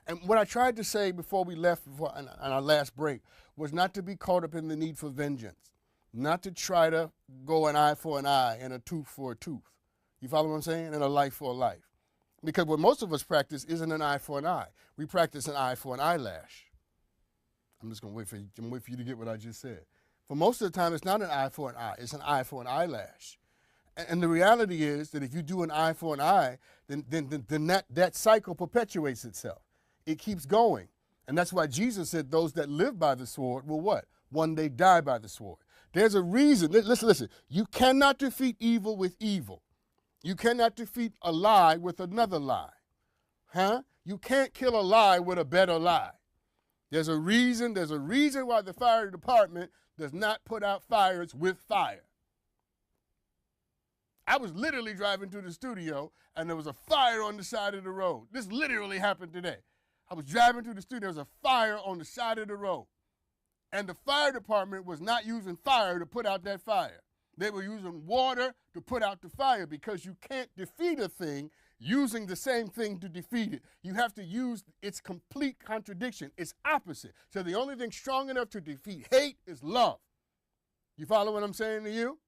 [SPEAKER 3] And what I tried to say before we left on our last break was not to be caught up in the need for vengeance, not to try to go an eye for an eye and a tooth for a tooth. You follow what I'm saying? And a life for a life. Because what most of us practice isn't an eye for an eye. We practice an eye for an eyelash. I'm just going to wait for you to get what I just said. For most of the time, it's not an eye for an eye. It's an eye for an eyelash. And the reality is that if you do an eye for an eye, then that cycle perpetuates itself. It keeps going. And that's why Jesus said those that live by the sword will what? One day die by the sword. There's a reason. Listen. You cannot defeat evil with evil. You cannot defeat a lie with another lie. Huh? You can't kill a lie with a better lie. There's a reason why the fire department does not put out fires with fire. I was literally driving to the studio, and there was a fire on the side of the road. This literally happened today. I was driving to the studio, there was a fire on the side of the road. And the fire department was not using fire to put out that fire. They were using water to put out the fire, because you can't defeat a thing using the same thing to defeat it. You have to use its complete contradiction, its opposite. So the only thing strong enough to defeat hate is love. You follow what I'm saying to you?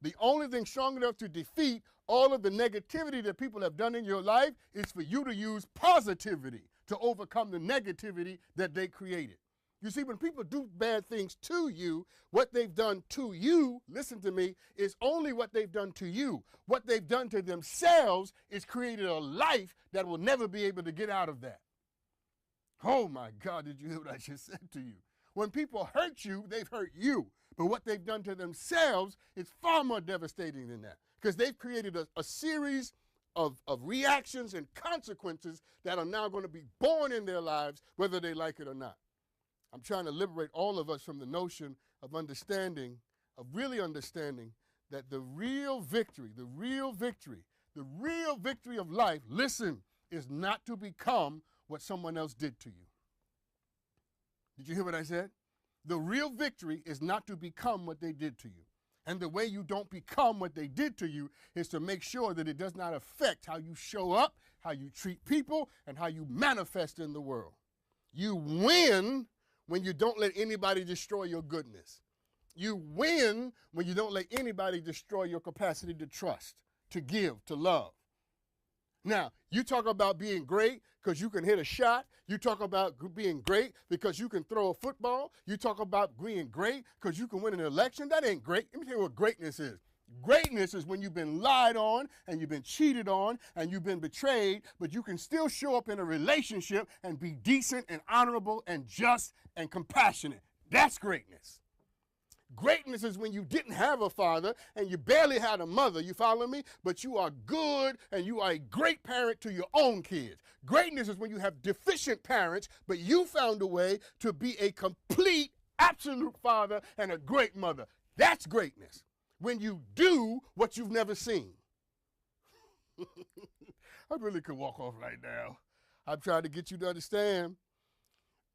[SPEAKER 3] The only thing strong enough to defeat all of the negativity that people have done in your life is for you to use positivity to overcome the negativity that they created. You see, when people do bad things to you, what they've done to you, listen to me, is only what they've done to you. What they've done to themselves is created a life that will never be able to get out of that. Oh my God, did you hear what I just said to you? When people hurt you, they've hurt you. But what they've done to themselves is far more devastating than that, because they've created a series of reactions and consequences that are now going to be born in their lives, whether they like it or not. I'm trying to liberate all of us from the notion of understanding, of really understanding that the real victory of life, listen, is not to become what someone else did to you. Did you hear what I said? The real victory is not to become what they did to you. And the way you don't become what they did to you is to make sure that it does not affect how you show up, how you treat people, and how you manifest in the world. You win when you don't let anybody destroy your goodness. You win when you don't let anybody destroy your capacity to trust, to give, to love. Now, you talk about being great because you can hit a shot. You talk about being great because you can throw a football. You talk about being great because you can win an election. That ain't great. Let me tell you what greatness is. Greatness is when you've been lied on and you've been cheated on and you've been betrayed, but you can still show up in a relationship and be decent and honorable and just and compassionate. That's greatness. Greatness is when you didn't have a father and you barely had a mother, you follow me? But you are good and you are a great parent to your own kids. Greatness is when you have deficient parents, but you found a way to be a complete, absolute father and a great mother. That's greatness. When you do what you've never seen. I really could walk off right now. I'm trying to get you to understand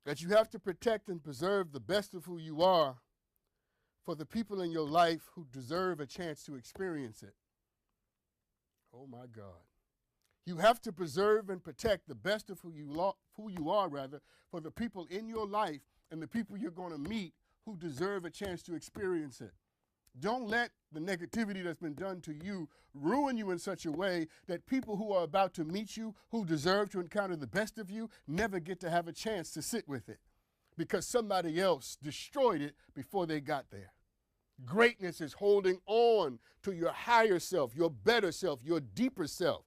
[SPEAKER 3] that you have to protect and preserve the best of who you are for the people in your life who deserve a chance to experience it. Oh my God. You have to preserve and protect the best of who you are, for the people in your life and the people you're going to meet who deserve a chance to experience it. Don't let the negativity that's been done to you ruin you in such a way that people who are about to meet you, who deserve to encounter the best of you, never get to have a chance to sit with it because somebody else destroyed it before they got there. Greatness is holding on to your higher self, your better self, your deeper self,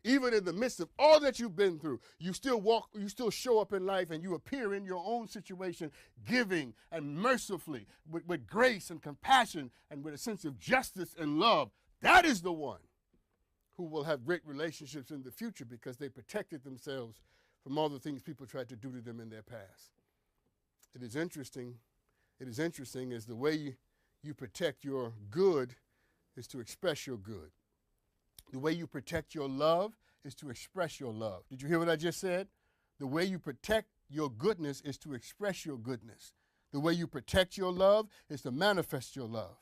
[SPEAKER 3] Even in the midst of all that you've been through, you still show up in life and you appear in your own situation giving and mercifully, with grace and compassion and with a sense of justice and love. That is the one who will have great relationships in the future because they protected themselves from all the things people tried to do to them in their past. It is interesting is the way you protect your good is to express your good. The way you protect your love is to express your love. Did you hear what I just said? The way you protect your goodness is to express your goodness. The way you protect your love is to manifest your love.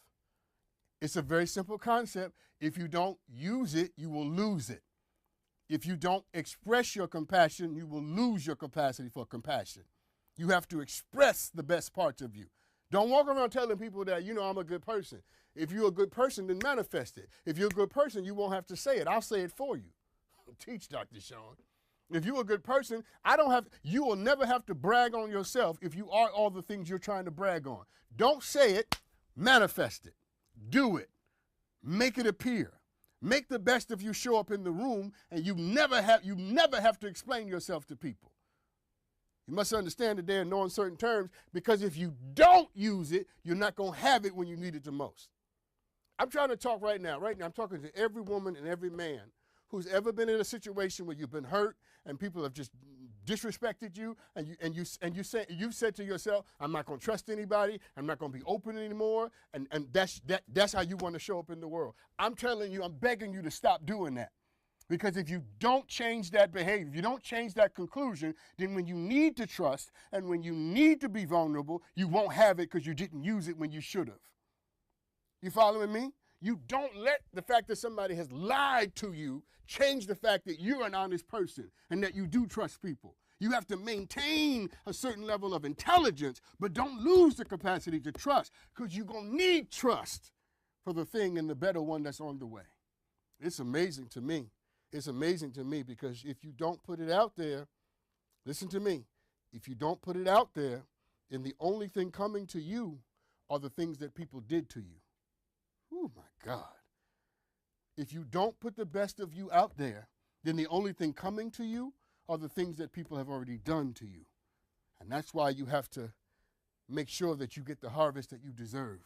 [SPEAKER 3] It's a very simple concept. If you don't use it, you will lose it. If you don't express your compassion, you will lose your capacity for compassion. You have to express the best parts of you. Don't walk around telling people that, I'm a good person. If you're a good person, then manifest it. If you're a good person, you won't have to say it. I'll say it for you. Teach, Dr. Sean. If you're a good person, you will never have to brag on yourself if you are all the things you're trying to brag on. Don't say it, manifest it. Do it. Make it appear. Make the best of you show up in the room, and you never have to explain yourself to people. You must understand that there are no uncertain terms, because if you don't use it, you're not going to have it when you need it the most. I'm trying to talk right now. I'm talking to every woman and every man who's ever been in a situation where you've been hurt and people have just disrespected you, and you've said to yourself, I'm not going to trust anybody, I'm not going to be open anymore, and that's how you want to show up in the world. I'm telling you, I'm begging you to stop doing that. Because if you don't change that behavior, if you don't change that conclusion, then when you need to trust and when you need to be vulnerable, you won't have it because you didn't use it when you should have. You following me? You don't let the fact that somebody has lied to you change the fact that you're an honest person and that you do trust people. You have to maintain a certain level of intelligence, but don't lose the capacity to trust, because you're going to need trust for the thing and the better one that's on the way. It's amazing to me. It's amazing to me because if you don't put it out there, listen to me, if you don't put it out there, then the only thing coming to you are the things that people did to you. Oh my God. If you don't put the best of you out there, then the only thing coming to you are the things that people have already done to you. And that's why you have to make sure that you get the harvest that you deserve.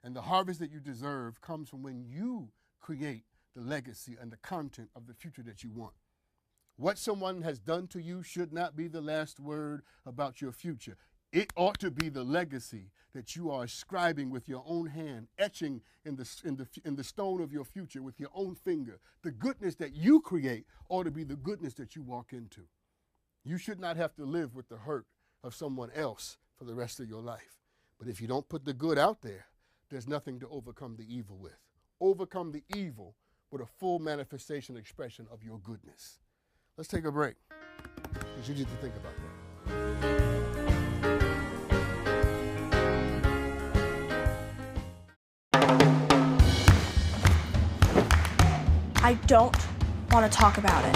[SPEAKER 3] And the harvest that you deserve comes from when you create the legacy and the content of the future that you want. What someone has done to you should not be the last word about your future. It ought to be the legacy that you are scribing with your own hand, etching in the stone of your future with your own finger. The goodness that you create ought to be the goodness that you walk into. You should not have to live with the hurt of someone else for the rest of your life. But if you don't put the good out there, there's nothing to overcome the evil with. Overcome the evil with a full manifestation expression of your goodness. Let's take a break, because you need to think about that.
[SPEAKER 1] I don't want to talk about it.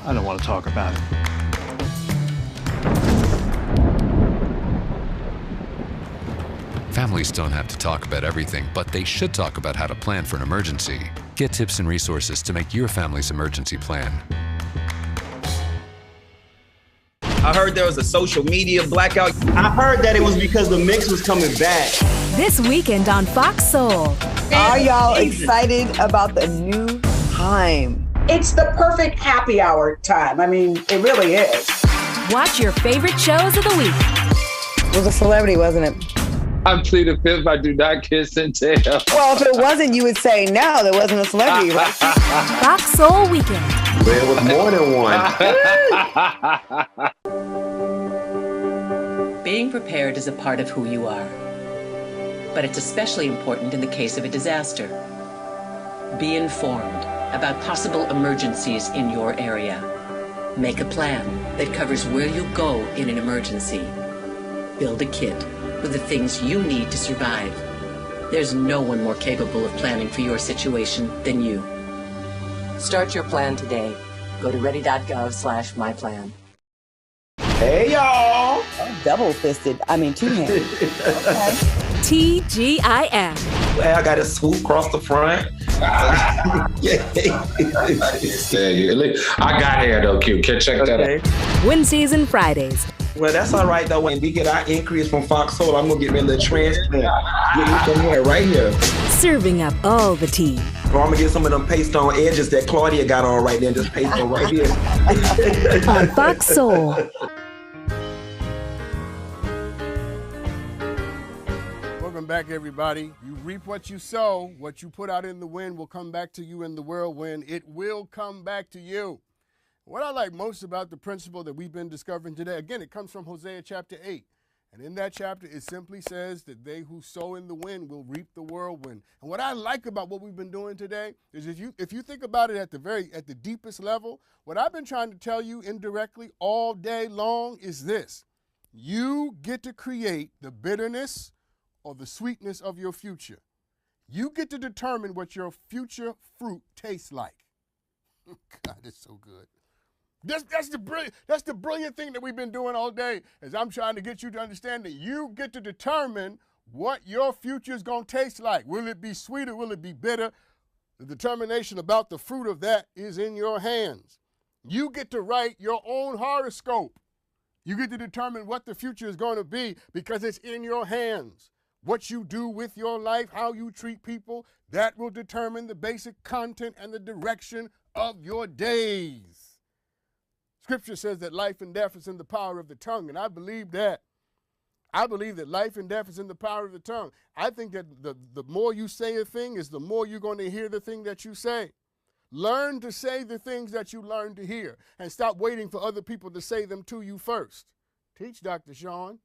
[SPEAKER 4] I don't want to talk about it.
[SPEAKER 22] Families don't have to talk about everything, but they should talk about how to plan for an emergency. Get tips and resources to make your family's emergency plan.
[SPEAKER 19] I heard there was a social media blackout.
[SPEAKER 18] I heard that it was because the mix was coming back.
[SPEAKER 8] This weekend on Fox Soul.
[SPEAKER 7] Are y'all excited about the new time?
[SPEAKER 9] It's the perfect happy hour time. I mean, it really is.
[SPEAKER 8] Watch your favorite shows of the week.
[SPEAKER 7] It was a celebrity, wasn't it?
[SPEAKER 23] I plead the fifth. I do not kiss and tell.
[SPEAKER 7] Well, if it wasn't, you would say no, there wasn't a celebrity, right?
[SPEAKER 8] Fox Soul Weekend.
[SPEAKER 18] There was more than one.
[SPEAKER 5] Being prepared is a part of who you are. But it's especially important in the case of a disaster. Be informed about possible emergencies in your area. Make a plan that covers where you'll go in an emergency. Build a kit with the things you need to survive. There's no one more capable of planning for your situation than you. Start your plan today. Go to ready.gov/myplan.
[SPEAKER 2] Hey, y'all.
[SPEAKER 7] Oh, double-fisted. I mean, two-handed. Okay.
[SPEAKER 8] TGIF.
[SPEAKER 2] Hey, I got a swoop across the front.
[SPEAKER 23] I got hair though, Q. Check that out.
[SPEAKER 8] Win season Fridays.
[SPEAKER 2] Well, that's all right though. When we get our increase from Fox Soul, I'm gonna get me a little transplant. Get me some hair right here.
[SPEAKER 8] Serving up all the tea.
[SPEAKER 2] Or I'm gonna get some of them paste on edges that Claudia got on right there and just paste on right here.
[SPEAKER 8] On Fox Soul.
[SPEAKER 3] Welcome back, everybody. You reap what you sow. What you put out in the wind will come back to you in the whirlwind. It will come back to you. What I like most about the principle that we've been discovering today, again, it comes from Hosea chapter 8. And in that chapter, it simply says that they who sow in the wind will reap the whirlwind. And what I like about what we've been doing today is if you think about it at the deepest level, what I've been trying to tell you indirectly all day long is this. You get to create the bitterness or the sweetness of your future. You get to determine what your future fruit tastes like. God, it's so good. That's the brilliant thing that we've been doing all day, is I'm trying to get you to understand that you get to determine what your future is going to taste like. Will it be sweet or will it be bitter? The determination about the fruit of that is in your hands. You get to write your own horoscope. You get to determine what the future is going to be because it's in your hands. What you do with your life, how you treat people, that will determine the basic content and the direction of your days. Scripture says that life and death is in the power of the tongue, and I believe that. I believe that life and death is in the power of the tongue. I think that the more you say a thing is the more you're going to hear the thing that you say. Learn to say the things that you learn to hear, and stop waiting for other people to say them to you first. Teach Dr. Sean.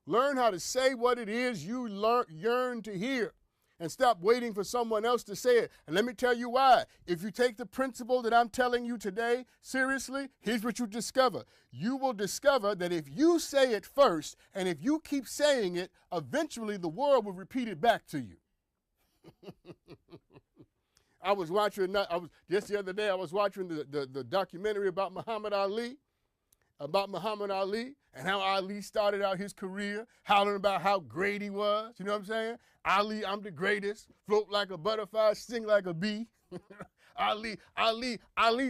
[SPEAKER 3] Learn how to say what it is you yearn to hear, and stop waiting for someone else to say it. And let me tell you why. If you take the principle that I'm telling you today seriously, here's what you discover. You will discover that if you say it first, and if you keep saying it, eventually the world will repeat it back to you. Just the other day, I was watching the documentary about Muhammad Ali. And how Ali started out his career, hollering about how great he was. You know what I'm saying? Ali, I'm the greatest. Float like a butterfly, sting like a bee. Ali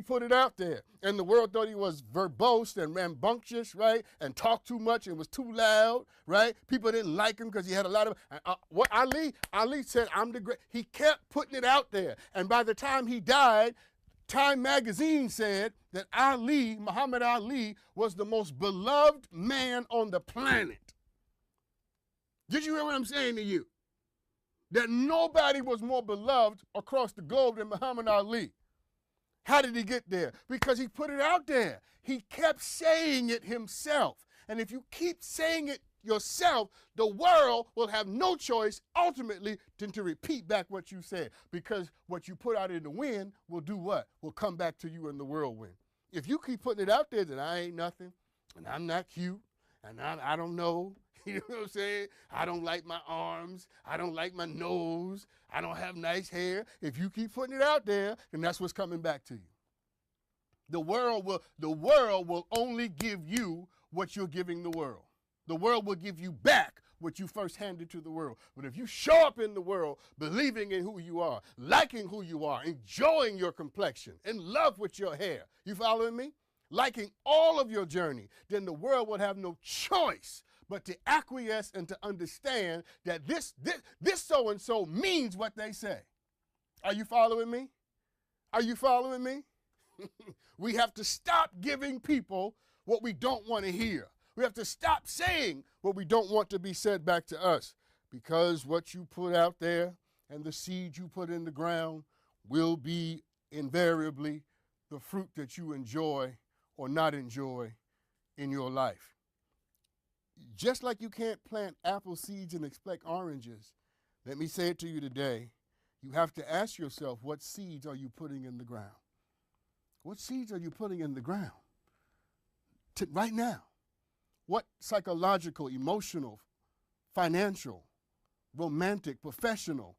[SPEAKER 3] put it out there. And the world thought he was verbose and rambunctious, right? And talked too much and was too loud, right? People didn't like him because he had a lot of, what Ali said, I'm the great. He kept putting it out there. And by the time he died, Time magazine said that Muhammad Ali, was the most beloved man on the planet. Did you hear what I'm saying to you? That nobody was more beloved across the globe than Muhammad Ali. How did he get there? Because he put it out there. He kept saying it himself. And if you keep saying it yourself, the world will have no choice ultimately than to repeat back what you said. Because what you put out in the wind will do what? Will come back to you in the whirlwind. If you keep putting it out there that I ain't nothing, and I'm not cute, and I don't know, you know what I'm saying? I don't like my arms. I don't like my nose. I don't have nice hair. If you keep putting it out there, then that's what's coming back to you. The world will only give you what you're giving the world. The world will give you back what you first handed to the world. But if you show up in the world believing in who you are, liking who you are, enjoying your complexion, in love with your hair, you following me? Liking all of your journey, then the world will have no choice but to acquiesce and to understand that this so-and-so means what they say. Are you following me? Are you following me? We have to stop giving people what we don't want to hear. We have to stop saying what we don't want to be said back to us, because what you put out there and the seed you put in the ground will be invariably the fruit that you enjoy or not enjoy in your life. Just like you can't plant apple seeds and expect oranges, let me say it to you today, you have to ask yourself, what seeds are you putting in the ground? What seeds are you putting in the ground right now? What psychological, emotional, financial, romantic, professional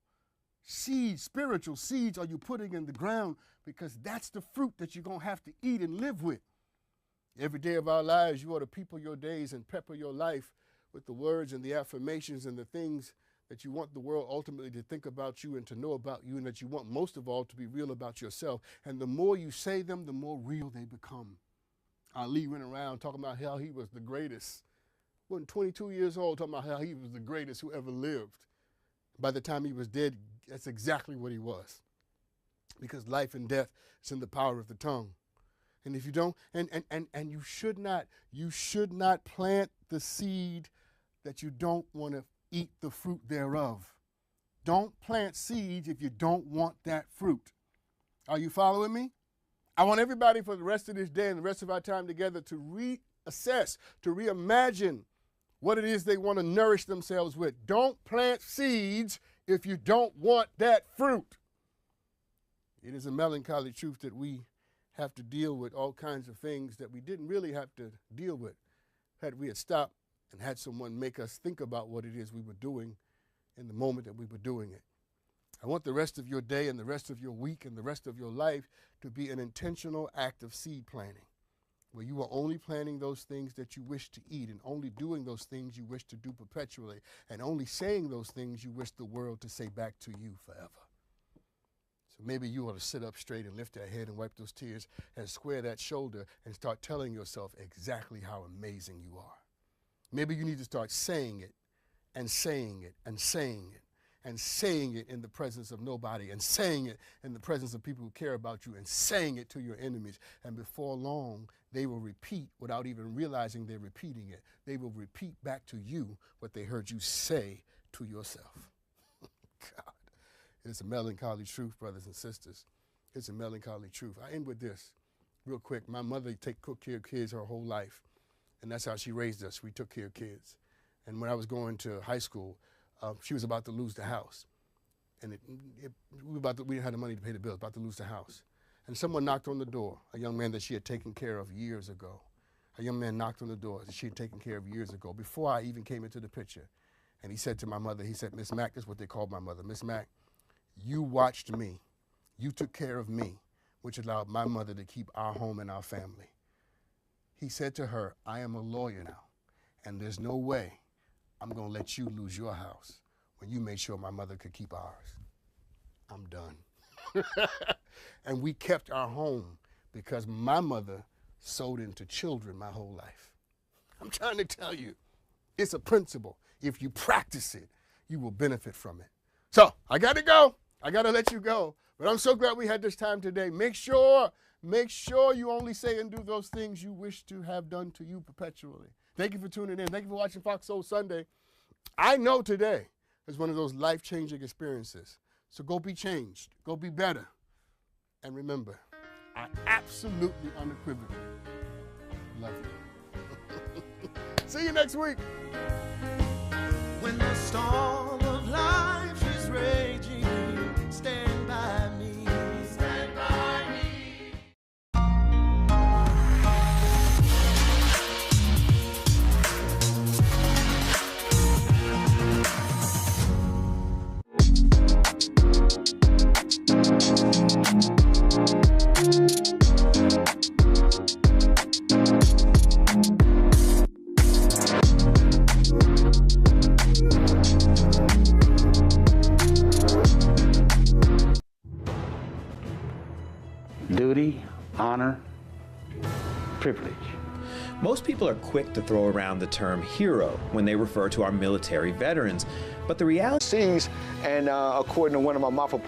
[SPEAKER 3] seeds, spiritual seeds are you putting in the ground? Because that's the fruit that you're going to have to eat and live with. Every day of our lives, you ought to people your days and pepper your life with the words and the affirmations and the things that you want the world ultimately to think about you and to know about you, and that you want most of all to be real about yourself. And the more you say them, the more real they become. Ali went around talking about how he was the greatest. He wasn't 22 years old talking about how he was the greatest who ever lived. By the time he was dead, that's exactly what he was. Because life and death is in the power of the tongue. And if you don't, and you should not plant the seed that you don't want to eat the fruit thereof. Don't plant seeds if you don't want that fruit. Are you following me? I want everybody for the rest of this day and the rest of our time together to reassess, to reimagine what it is they want to nourish themselves with. Don't plant seeds if you don't want that fruit. It is a melancholy truth that we have to deal with all kinds of things that we didn't really have to deal with had we had stopped and had someone make us think about what it is we were doing in the moment that we were doing it. I want the rest of your day and the rest of your week and the rest of your life to be an intentional act of seed planting, where you are only planting those things that you wish to eat and only doing those things you wish to do perpetually and only saying those things you wish the world to say back to you forever. So maybe you ought to sit up straight and lift that head and wipe those tears and square that shoulder and start telling yourself exactly how amazing you are. Maybe you need to start saying it and saying it and saying it and saying it in the presence of nobody and saying it in the presence of people who care about you and saying it to your enemies. And before long, they will repeat without even realizing they're repeating it. They will repeat back to you what they heard you say to yourself. God, it's a melancholy truth, brothers and sisters. It's a melancholy truth. I end with this real quick. My mother took care of kids her whole life, and that's how she raised us. We took care of kids. And when I was going to high school, she was about to lose the house. And we didn't have the money to pay the bills, about to lose the house. And someone knocked on the door, a young man that she had taken care of years ago. A young man knocked on the door that she had taken care of years ago, before I even came into the picture. And he said to my mother, he said, Miss Mack, that's what they called my mother, Miss Mack, you watched me. You took care of me, which allowed my mother to keep our home and our family. He said to her, I am a lawyer now, and there's no way I'm going to let you lose your house when you made sure my mother could keep ours. I'm done. And we kept our home because my mother sewed into children my whole life. I'm trying to tell you, it's a principle. If you practice it, you will benefit from it. So I got to go. I got to let you go. But I'm so glad we had this time today. Make sure you only say and do those things you wish to have done to you perpetually. Thank you for tuning in. Thank you for watching Fox Soul Sunday. I know today is one of those life-changing experiences. So go be changed. Go be better. And remember, I absolutely unequivocally love you. See you next week.
[SPEAKER 6] When the storm of life is raging, stand by me. Stand by me.
[SPEAKER 10] Duty, honor, privilege.
[SPEAKER 11] Most people are quick to throw around the term hero when they refer to our military veterans, but the reality
[SPEAKER 12] is, and according to one of my Mafia